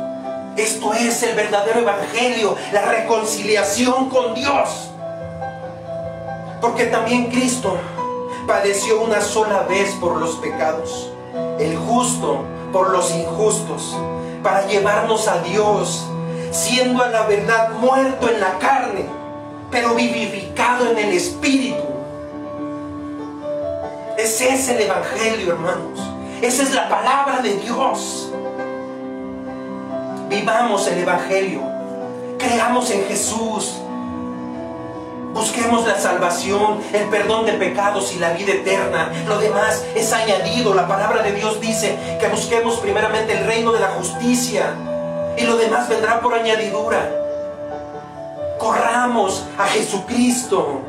Esto es el verdadero Evangelio, la reconciliación con Dios. Porque también Cristo padeció una sola vez por los pecados, el justo por los injustos, para llevarnos a Dios, siendo a la verdad muerto en la carne, pero vivificado en el Espíritu. Ese es el Evangelio, hermanos. Esa es la palabra de Dios. Vivamos el Evangelio. Creamos en Jesús. Busquemos la salvación, el perdón de pecados y la vida eterna. Lo demás es añadido. La palabra de Dios dice que busquemos primeramente el reino de la justicia, y lo demás vendrá por añadidura. Corramos a Jesucristo.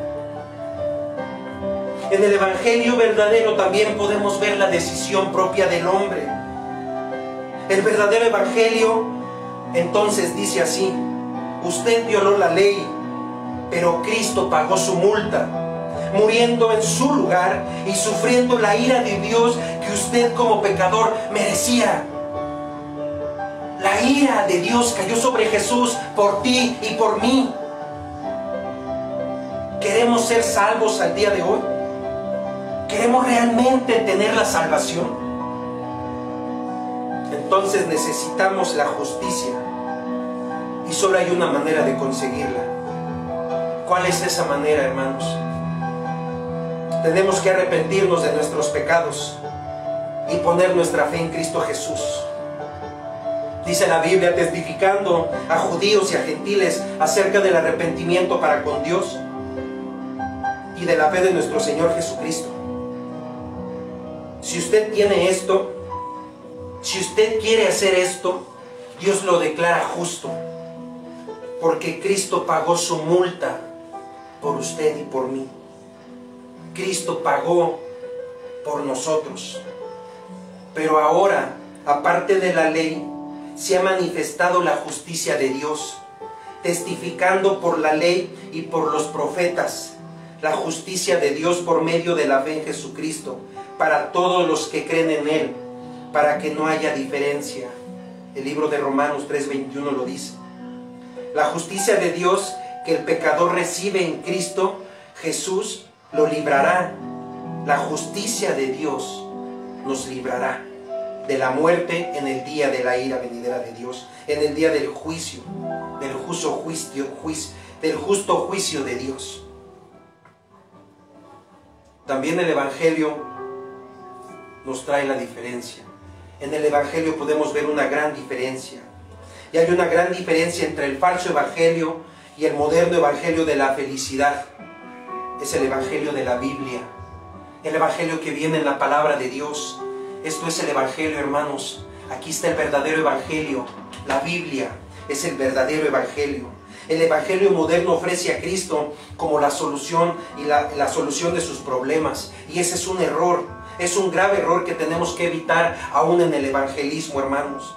En el Evangelio verdadero también podemos ver la decisión propia del hombre. El verdadero Evangelio entonces dice así: usted violó la ley, pero Cristo pagó su multa, muriendo en su lugar y sufriendo la ira de Dios que usted como pecador merecía. La ira de Dios cayó sobre Jesús por ti y por mí. ¿Queremos ser salvos al día de hoy? ¿Queremos realmente tener la salvación? Entonces necesitamos la justicia, y solo hay una manera de conseguirla. ¿Cuál es esa manera, hermanos? Tenemos que arrepentirnos de nuestros pecados y poner nuestra fe en Cristo Jesús. Dice la Biblia, testificando a judíos y a gentiles acerca del arrepentimiento para con Dios y de la fe de nuestro Señor Jesucristo. Si usted tiene esto, si usted quiere hacer esto, Dios lo declara justo, porque Cristo pagó su multa por usted y por mí. Cristo pagó por nosotros. Pero ahora, aparte de la ley, se ha manifestado la justicia de Dios, testificando por la ley y por los profetas, la justicia de Dios por medio de la fe en Jesucristo, para todos los que creen en Él, para que no haya diferencia. El libro de Romanos 3:21 lo dice. La justicia de Dios que el pecador recibe en Cristo Jesús lo librará. La justicia de Dios nos librará de la muerte en el día de la ira venidera de Dios, en el día del juicio, del justo juicio de Dios. También el Evangelio nos trae la diferencia. En el Evangelio podemos ver una gran diferencia. Y hay una gran diferencia entre el falso Evangelio y el moderno Evangelio de la felicidad. Es el Evangelio de la Biblia, el Evangelio que viene en la palabra de Dios. Esto es el Evangelio, hermanos. Aquí está el verdadero Evangelio. La Biblia es el verdadero Evangelio. El Evangelio moderno ofrece a Cristo como la solución y la solución de sus problemas. Y ese es un error, es un grave error que tenemos que evitar aún en el evangelismo, hermanos.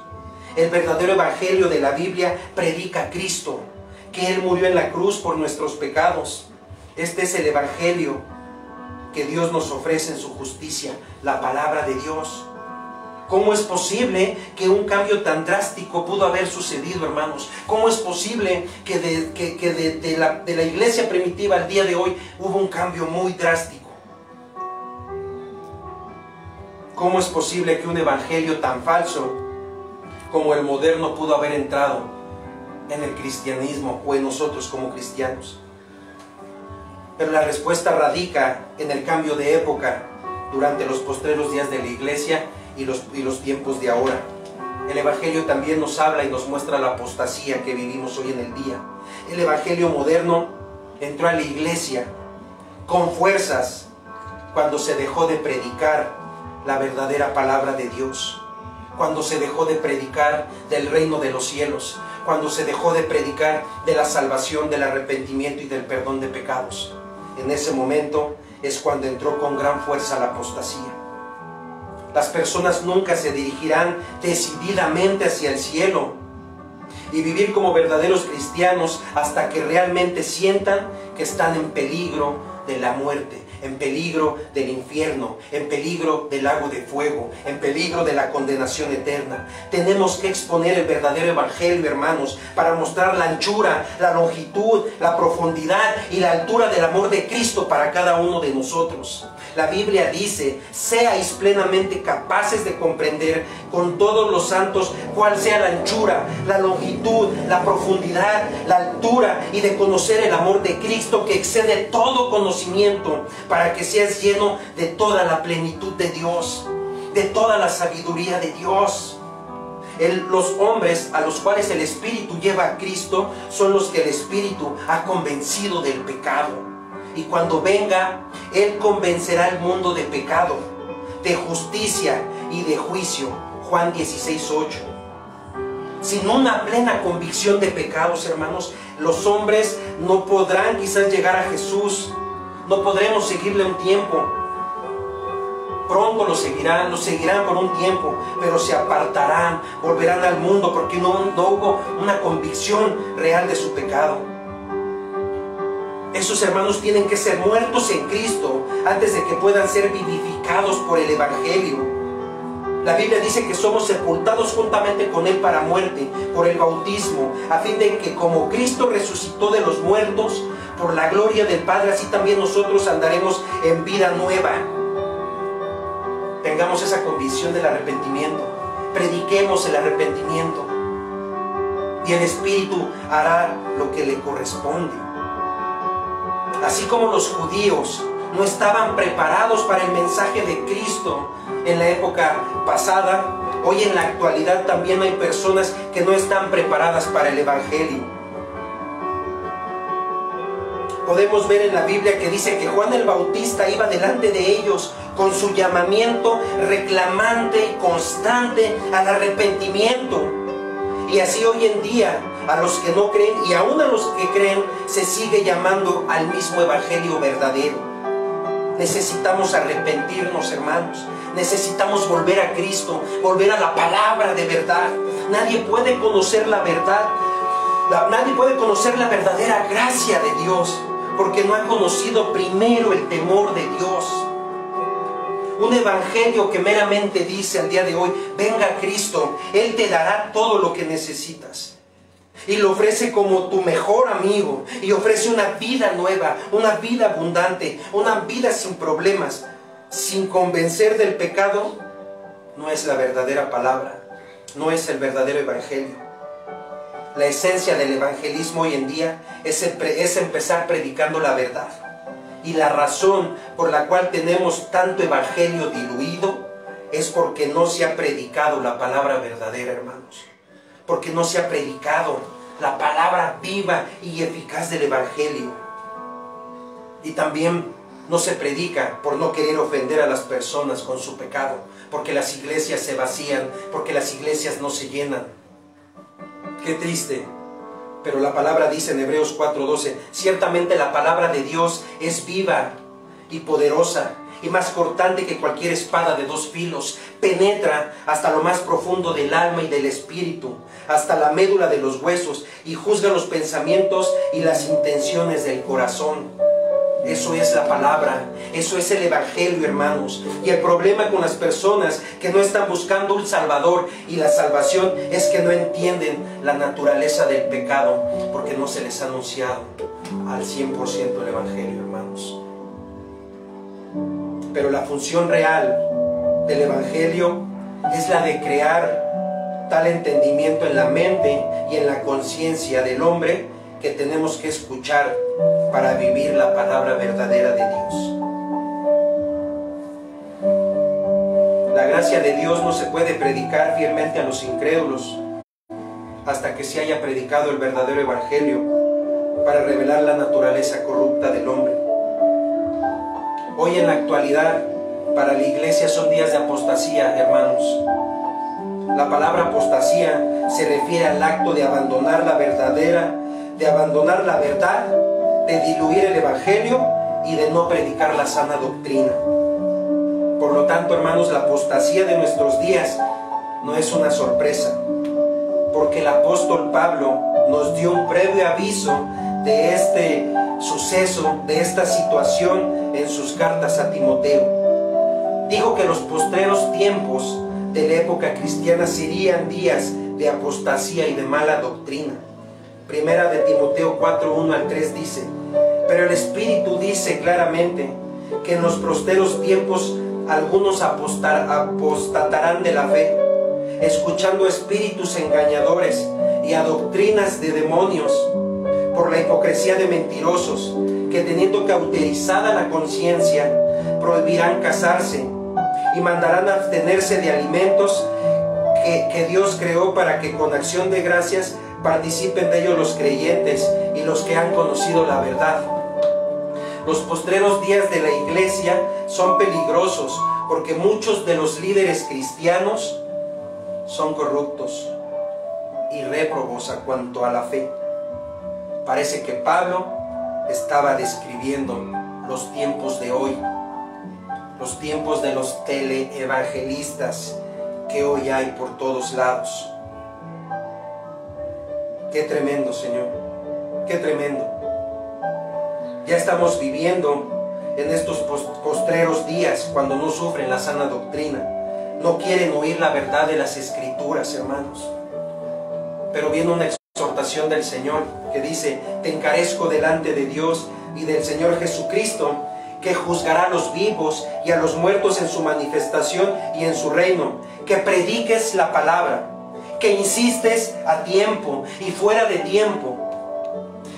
El verdadero Evangelio de la Biblia predica a Cristo, que Él murió en la cruz por nuestros pecados. Este es el Evangelio que Dios nos ofrece en su justicia, la palabra de Dios. ¿Cómo es posible que un cambio tan drástico pudo haber sucedido, hermanos? ¿Cómo es posible que de la iglesia primitiva al día de hoy hubo un cambio muy drástico? ¿Cómo es posible que un evangelio tan falso como el moderno pudo haber entrado en el cristianismo o en nosotros como cristianos? Pero la respuesta radica en el cambio de época durante los postreros días de la iglesia y los tiempos de ahora. El Evangelio también nos habla y nos muestra la apostasía que vivimos hoy en el día. El Evangelio moderno entró a la iglesia con fuerzas cuando se dejó de predicar la verdadera palabra de Dios, cuando se dejó de predicar del reino de los cielos, cuando se dejó de predicar de la salvación, del arrepentimiento y del perdón de pecados. En ese momento es cuando entró con gran fuerza la apostasía. Las personas nunca se dirigirán decididamente hacia el cielo y vivir como verdaderos cristianos hasta que realmente sientan que están en peligro de la muerte, en peligro del infierno, en peligro del lago de fuego, en peligro de la condenación eterna. Tenemos que exponer el verdadero evangelio, hermanos, para mostrar la anchura, la longitud, la profundidad y la altura del amor de Cristo para cada uno de nosotros. La Biblia dice: seáis plenamente capaces de comprender con todos los santos cuál sea la anchura, la longitud, la profundidad, la altura, y de conocer el amor de Cristo que excede todo conocimiento, para que seas lleno de toda la plenitud de Dios, de toda la sabiduría de Dios. Los hombres a los cuales el Espíritu lleva a Cristo son los que el Espíritu ha convencido del pecado. Y cuando venga, Él convencerá al mundo de pecado, de justicia y de juicio. Juan 16:8. Sin una plena convicción de pecados, hermanos, los hombres no podrán quizás llegar a Jesús. No podremos seguirle un tiempo. Pronto lo seguirán por un tiempo, pero se apartarán, volverán al mundo porque no hubo una convicción real de su pecado. Esos hermanos tienen que ser muertos en Cristo antes de que puedan ser vivificados por el Evangelio. La Biblia dice que somos sepultados juntamente con Él para muerte, por el bautismo, a fin de que como Cristo resucitó de los muertos, por la gloria del Padre, así también nosotros andaremos en vida nueva. Tengamos esa convicción del arrepentimiento, prediquemos el arrepentimiento, y el Espíritu hará lo que le corresponde. Así como los judíos no estaban preparados para el mensaje de Cristo en la época pasada, hoy en la actualidad también hay personas que no están preparadas para el Evangelio. Podemos ver en la Biblia que dice que Juan el Bautista iba delante de ellos con su llamamiento reclamante y constante al arrepentimiento. Y así hoy en día, a los que no creen y aún a los que creen, se sigue llamando al mismo evangelio verdadero. Necesitamos arrepentirnos, hermanos. Necesitamos volver a Cristo, volver a la palabra de verdad. Nadie puede conocer la verdad. Nadie puede conocer la verdadera gracia de Dios, porque no ha conocido primero el temor de Dios. Un evangelio que meramente dice al día de hoy: venga Cristo, Él te dará todo lo que necesitas. Y lo ofrece como tu mejor amigo, y ofrece una vida nueva, una vida abundante, una vida sin problemas, sin convencer del pecado. No es la verdadera palabra, no es el verdadero evangelio. La esencia del evangelismo hoy en día es empezar predicando la verdad. Y la razón por la cual tenemos tanto evangelio diluido es porque no se ha predicado la palabra verdadera, hermanos. Porque no se ha predicado la palabra viva y eficaz del evangelio. Y también no se predica por no querer ofender a las personas con su pecado, porque las iglesias se vacían, porque las iglesias no se llenan. Qué triste. Pero la palabra dice en Hebreos 4:12: ciertamente la palabra de Dios es viva y poderosa, y más cortante que cualquier espada de dos filos, penetra hasta lo más profundo del alma y del espíritu, hasta la médula de los huesos, y juzga los pensamientos y las intenciones del corazón. Eso es la palabra, eso es el evangelio, hermanos. Y el problema con las personas que no están buscando un salvador y la salvación es que no entienden la naturaleza del pecado, porque no se les ha anunciado al 100% el evangelio, hermanos. Pero la función real del evangelio es la de crear tal entendimiento en la mente y en la conciencia del hombre que tenemos que escuchar para vivir la palabra verdadera de Dios. La gracia de Dios no se puede predicar fielmente a los incrédulos hasta que se haya predicado el verdadero evangelio para revelar la naturaleza corrupta del hombre. Hoy en la actualidad, para la iglesia son días de apostasía, hermanos. La palabra apostasía se refiere al acto de abandonar la verdad, de diluir el evangelio y de no predicar la sana doctrina. Por lo tanto, hermanos, la apostasía de nuestros días no es una sorpresa, porque el apóstol Pablo nos dio un previo aviso de este suceso, de esta situación en sus cartas a Timoteo. Dijo que los postreros tiempos de la época cristiana serían días de apostasía y de mala doctrina. Primera de Timoteo 4:1-3 dice: pero el Espíritu dice claramente que en los postreros tiempos algunos apostatarán de la fe, escuchando espíritus engañadores y a doctrinas de demonios, por la hipocresía de mentirosos, que teniendo cauterizada la conciencia, prohibirán casarse y mandarán abstenerse de alimentos que Dios creó, para que con acción de gracias participen de ellos los creyentes y los que han conocido la verdad. Los postreros días de la iglesia son peligrosos, porque muchos de los líderes cristianos son corruptos y réprobos a cuanto a la fe. Parece que Pablo estaba describiendo los tiempos de hoy, los tiempos de los teleevangelistas que hoy hay por todos lados. Qué tremendo, Señor, qué tremendo. Ya estamos viviendo en estos postreros días, cuando no sufren la sana doctrina, no quieren oír la verdad de las Escrituras, hermanos. Pero viene una exhortación del Señor que dice: te encarezco delante de Dios y del Señor Jesucristo, que juzgará a los vivos y a los muertos en su manifestación y en su reino, que prediques la palabra, que insistes a tiempo y fuera de tiempo,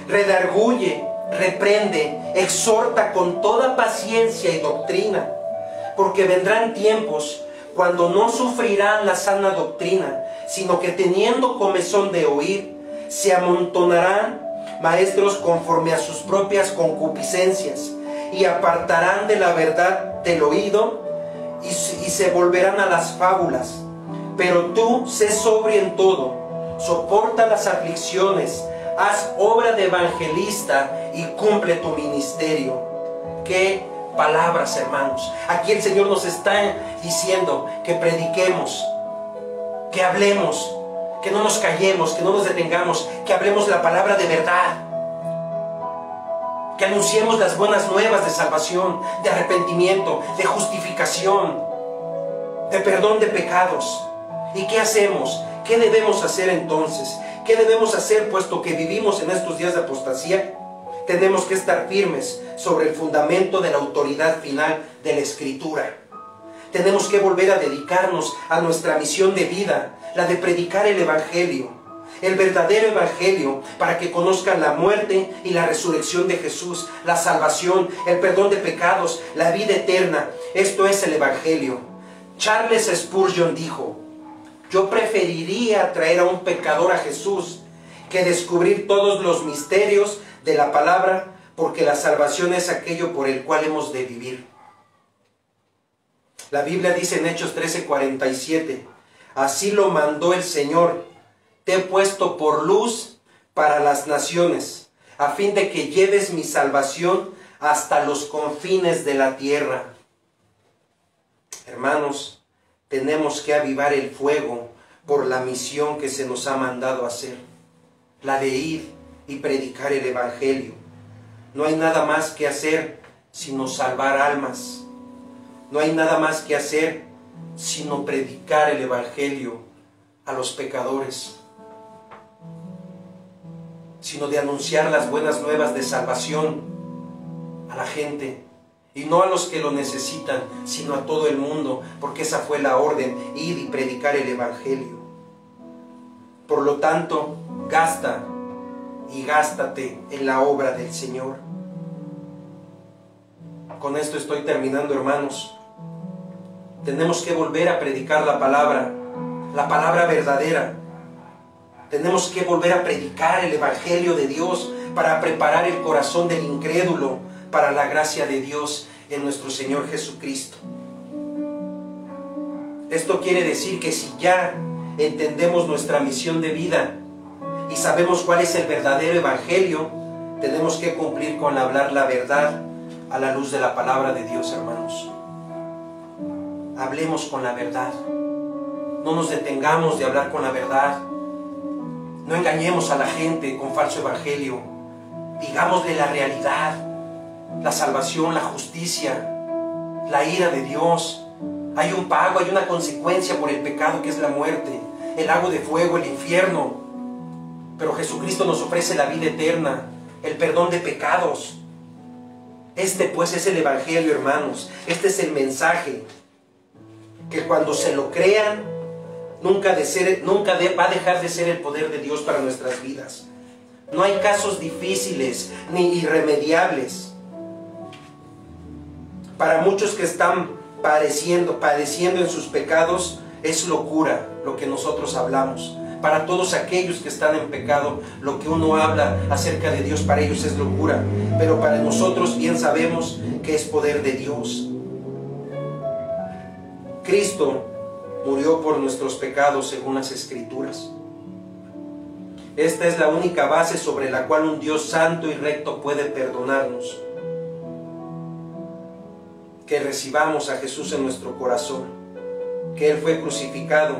redarguye, reprende, exhorta con toda paciencia y doctrina, porque vendrán tiempos cuando no sufrirán la sana doctrina, sino que teniendo comezón de oír, se amontonarán maestros conforme a sus propias concupiscencias, y apartarán de la verdad del oído, y se volverán a las fábulas. Pero tú sé sobrio en todo, soporta las aflicciones, haz obra de evangelista y cumple tu ministerio. Qué palabras, hermanos. Aquí el Señor nos está diciendo que prediquemos, que hablemos, que no nos callemos, que no nos detengamos, que hablemos la palabra de verdad, que anunciemos las buenas nuevas de salvación, de arrepentimiento, de justificación, de perdón de pecados. ¿Y qué hacemos? ¿Qué debemos hacer entonces? ¿Qué debemos hacer puesto que vivimos en estos días de apostasía? Tenemos que estar firmes sobre el fundamento de la autoridad final de la Escritura. Tenemos que volver a dedicarnos a nuestra misión de vida, la de predicar el Evangelio, el verdadero Evangelio, para que conozcan la muerte y la resurrección de Jesús, la salvación, el perdón de pecados, la vida eterna. Esto es el Evangelio. Charles Spurgeon dijo: yo preferiría traer a un pecador a Jesús que descubrir todos los misterios de la palabra, porque la salvación es aquello por el cual hemos de vivir. La Biblia dice en Hechos 13:47, así lo mandó el Señor, te he puesto por luz para las naciones, a fin de que lleves mi salvación hasta los confines de la tierra. Hermanos, tenemos que avivar el fuego por la misión que se nos ha mandado hacer, la de ir y predicar el Evangelio. No hay nada más que hacer sino salvar almas. No hay nada más que hacer sino predicar el Evangelio a los pecadores, sino de anunciar las buenas nuevas de salvación a la gente, y no a los que lo necesitan, sino a todo el mundo, porque esa fue la orden, ir y predicar el Evangelio. Por lo tanto, gasta y gástate en la obra del Señor. Con esto estoy terminando, hermanos. Tenemos que volver a predicar la palabra verdadera. Tenemos que volver a predicar el Evangelio de Dios para preparar el corazón del incrédulo para la gracia de Dios en nuestro Señor Jesucristo. Esto quiere decir que si ya entendemos nuestra misión de vida y sabemos cuál es el verdadero Evangelio, tenemos que cumplir con hablar la verdad a la luz de la palabra de Dios, hermanos. Hablemos con la verdad. No nos detengamos de hablar con la verdad. No engañemos a la gente con falso evangelio. Digámosle la realidad, la salvación, la justicia, la ira de Dios. Hay un pago, hay una consecuencia por el pecado, que es la muerte, el lago de fuego, el infierno. Pero Jesucristo nos ofrece la vida eterna, el perdón de pecados. Este pues es el Evangelio, hermanos. Este es el mensaje que cuando se lo crean, nunca va a dejar de ser el poder de Dios para nuestras vidas. No hay casos difíciles ni irremediables. Para muchos que están padeciendo en sus pecados, es locura lo que nosotros hablamos. Para todos aquellos que están en pecado, lo que uno habla acerca de Dios, para ellos es locura. Pero para nosotros bien sabemos que es poder de Dios. Cristo murió por nuestros pecados según las Escrituras. Esta es la única base sobre la cual un Dios santo y recto puede perdonarnos. Que recibamos a Jesús en nuestro corazón, que Él fue crucificado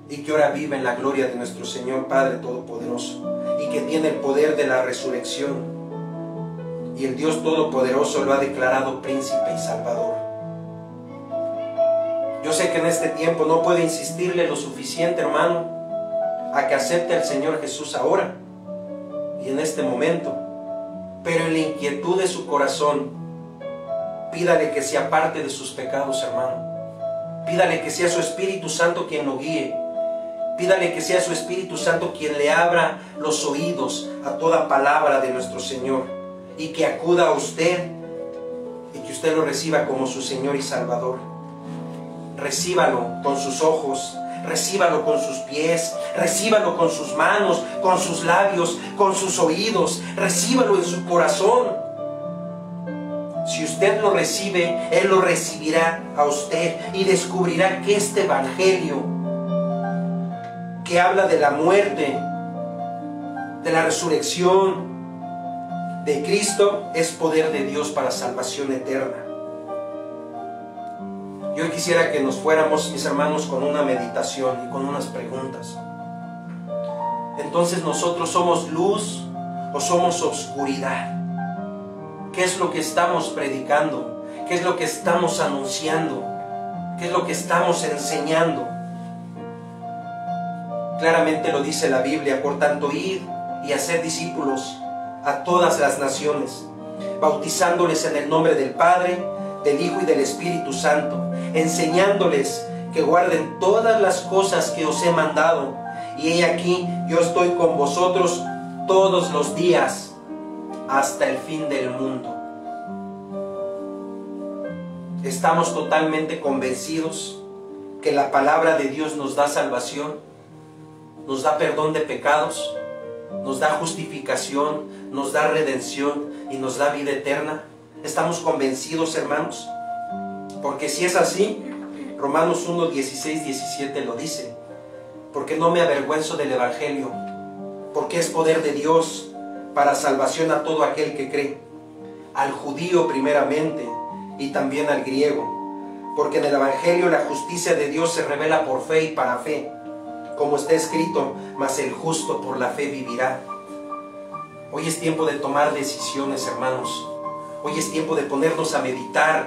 y que ahora vive en la gloria de nuestro Señor Padre Todopoderoso, y que tiene el poder de la resurrección, y el Dios Todopoderoso lo ha declarado príncipe y salvador. Yo sé que en este tiempo no puedo insistirle lo suficiente, hermano, a que acepte al Señor Jesús ahora y en este momento, pero en la inquietud de su corazón, pídale que se aparte de sus pecados, hermano. Pídale que sea su Espíritu Santo quien lo guíe. Pídale que sea su Espíritu Santo quien le abra los oídos a toda palabra de nuestro Señor, y que acuda a usted y que usted lo reciba como su Señor y Salvador. Recíbalo con sus ojos, recíbalo con sus pies, recíbalo con sus manos, con sus labios, con sus oídos, recíbalo en su corazón. Si usted lo recibe, Él lo recibirá a usted y descubrirá que este Evangelio, que habla de la muerte, de la resurrección de Cristo, es poder de Dios para salvación eterna. Yo quisiera que nos fuéramos, mis hermanos, con una meditación y con unas preguntas. Entonces, ¿nosotros somos luz o somos oscuridad? ¿Qué es lo que estamos predicando? ¿Qué es lo que estamos anunciando? ¿Qué es lo que estamos enseñando? Claramente lo dice la Biblia: por tanto, id y haced discípulos a todas las naciones, bautizándoles en el nombre del Padre, del Hijo y del Espíritu Santo, enseñándoles que guarden todas las cosas que os he mandado. Y he aquí, yo estoy con vosotros todos los días hasta el fin del mundo. Estamos totalmente convencidos que la palabra de Dios nos da salvación, nos da perdón de pecados, nos da justificación, nos da redención y nos da vida eterna. ¿Estamos convencidos, hermanos? Porque si es así, Romanos 1, 16, 17 lo dice: porque no me avergüenzo del Evangelio, porque es poder de Dios para salvación a todo aquel que cree, al judío primeramente y también al griego, porque en el Evangelio la justicia de Dios se revela por fe y para fe, como está escrito: mas el justo por la fe vivirá. Hoy es tiempo de tomar decisiones, hermanos. Hoy es tiempo de ponernos a meditar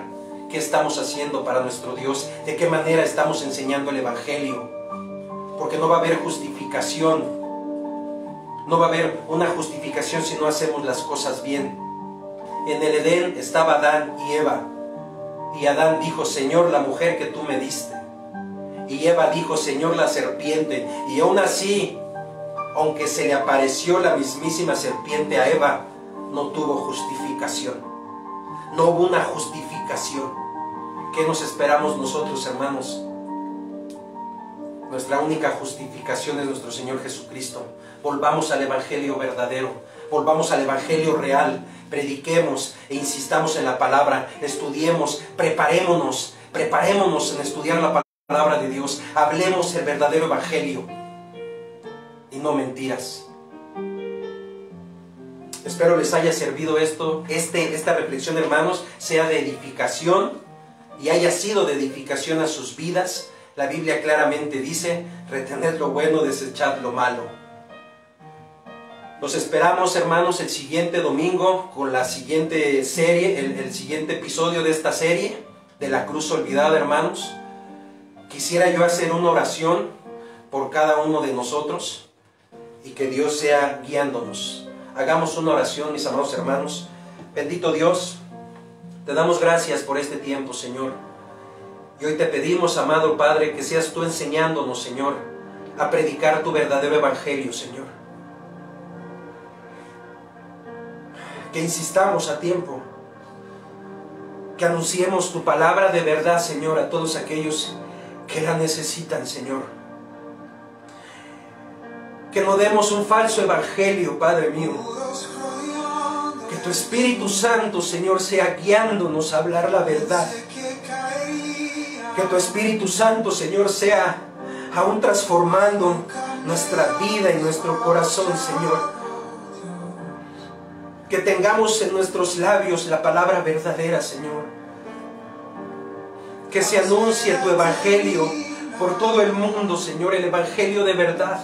qué estamos haciendo para nuestro Dios, de qué manera estamos enseñando el Evangelio, porque no va a haber justificación. No va a haber una justificación si no hacemos las cosas bien. En el Edén estaba Adán y Eva, y Adán dijo: Señor, la mujer que tú me diste. Y Eva dijo: Señor, la serpiente. Y aún así, aunque se le apareció la mismísima serpiente a Eva, no tuvo justificación. No hubo una justificación. ¿Qué nos esperamos nosotros, hermanos? Nuestra única justificación es nuestro Señor Jesucristo. Volvamos al Evangelio verdadero, volvamos al Evangelio real, prediquemos e insistamos en la palabra, estudiemos, preparémonos en estudiar la palabra de Dios, hablemos el verdadero Evangelio y no mentiras. Espero les haya servido esta reflexión, hermanos, sea de edificación y haya sido de edificación a sus vidas. La Biblia claramente dice: retened lo bueno, desechad lo malo. Los esperamos, hermanos, el siguiente domingo con la siguiente serie, el siguiente episodio de esta serie de la cruz olvidada, hermanos. Quisiera yo hacer una oración por cada uno de nosotros y que Dios sea guiándonos. Hagamos una oración, mis amados hermanos. Bendito Dios, te damos gracias por este tiempo, Señor. Y hoy te pedimos, amado Padre, que seas tú enseñándonos, Señor, a predicar tu verdadero Evangelio, Señor. Que insistamos a tiempo, que anunciemos tu palabra de verdad, Señor, a todos aquellos que la necesitan, Señor. Que no demos un falso evangelio, Padre mío. Que tu Espíritu Santo, Señor, sea guiándonos a hablar la verdad. Que tu Espíritu Santo, Señor, sea aún transformando nuestra vida y nuestro corazón, Señor. Que tengamos en nuestros labios la palabra verdadera, Señor. Que se anuncie tu Evangelio por todo el mundo, Señor, el Evangelio de verdad.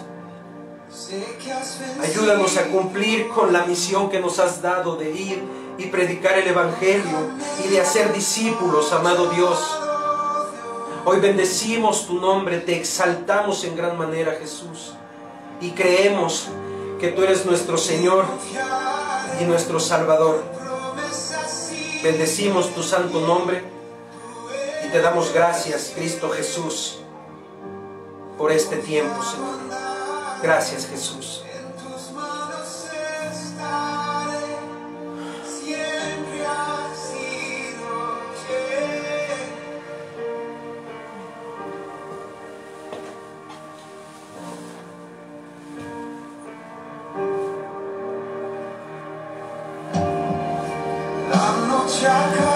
Ayúdanos a cumplir con la misión que nos has dado de ir y predicar el Evangelio y de hacer discípulos, amado Dios. Hoy bendecimos tu nombre, te exaltamos en gran manera, Jesús, y creemos que tú eres nuestro Señor y nuestro Salvador. Bendecimos tu santo nombre y te damos gracias, Cristo Jesús, por este tiempo, Señor. Gracias, Jesús. La noche acaba.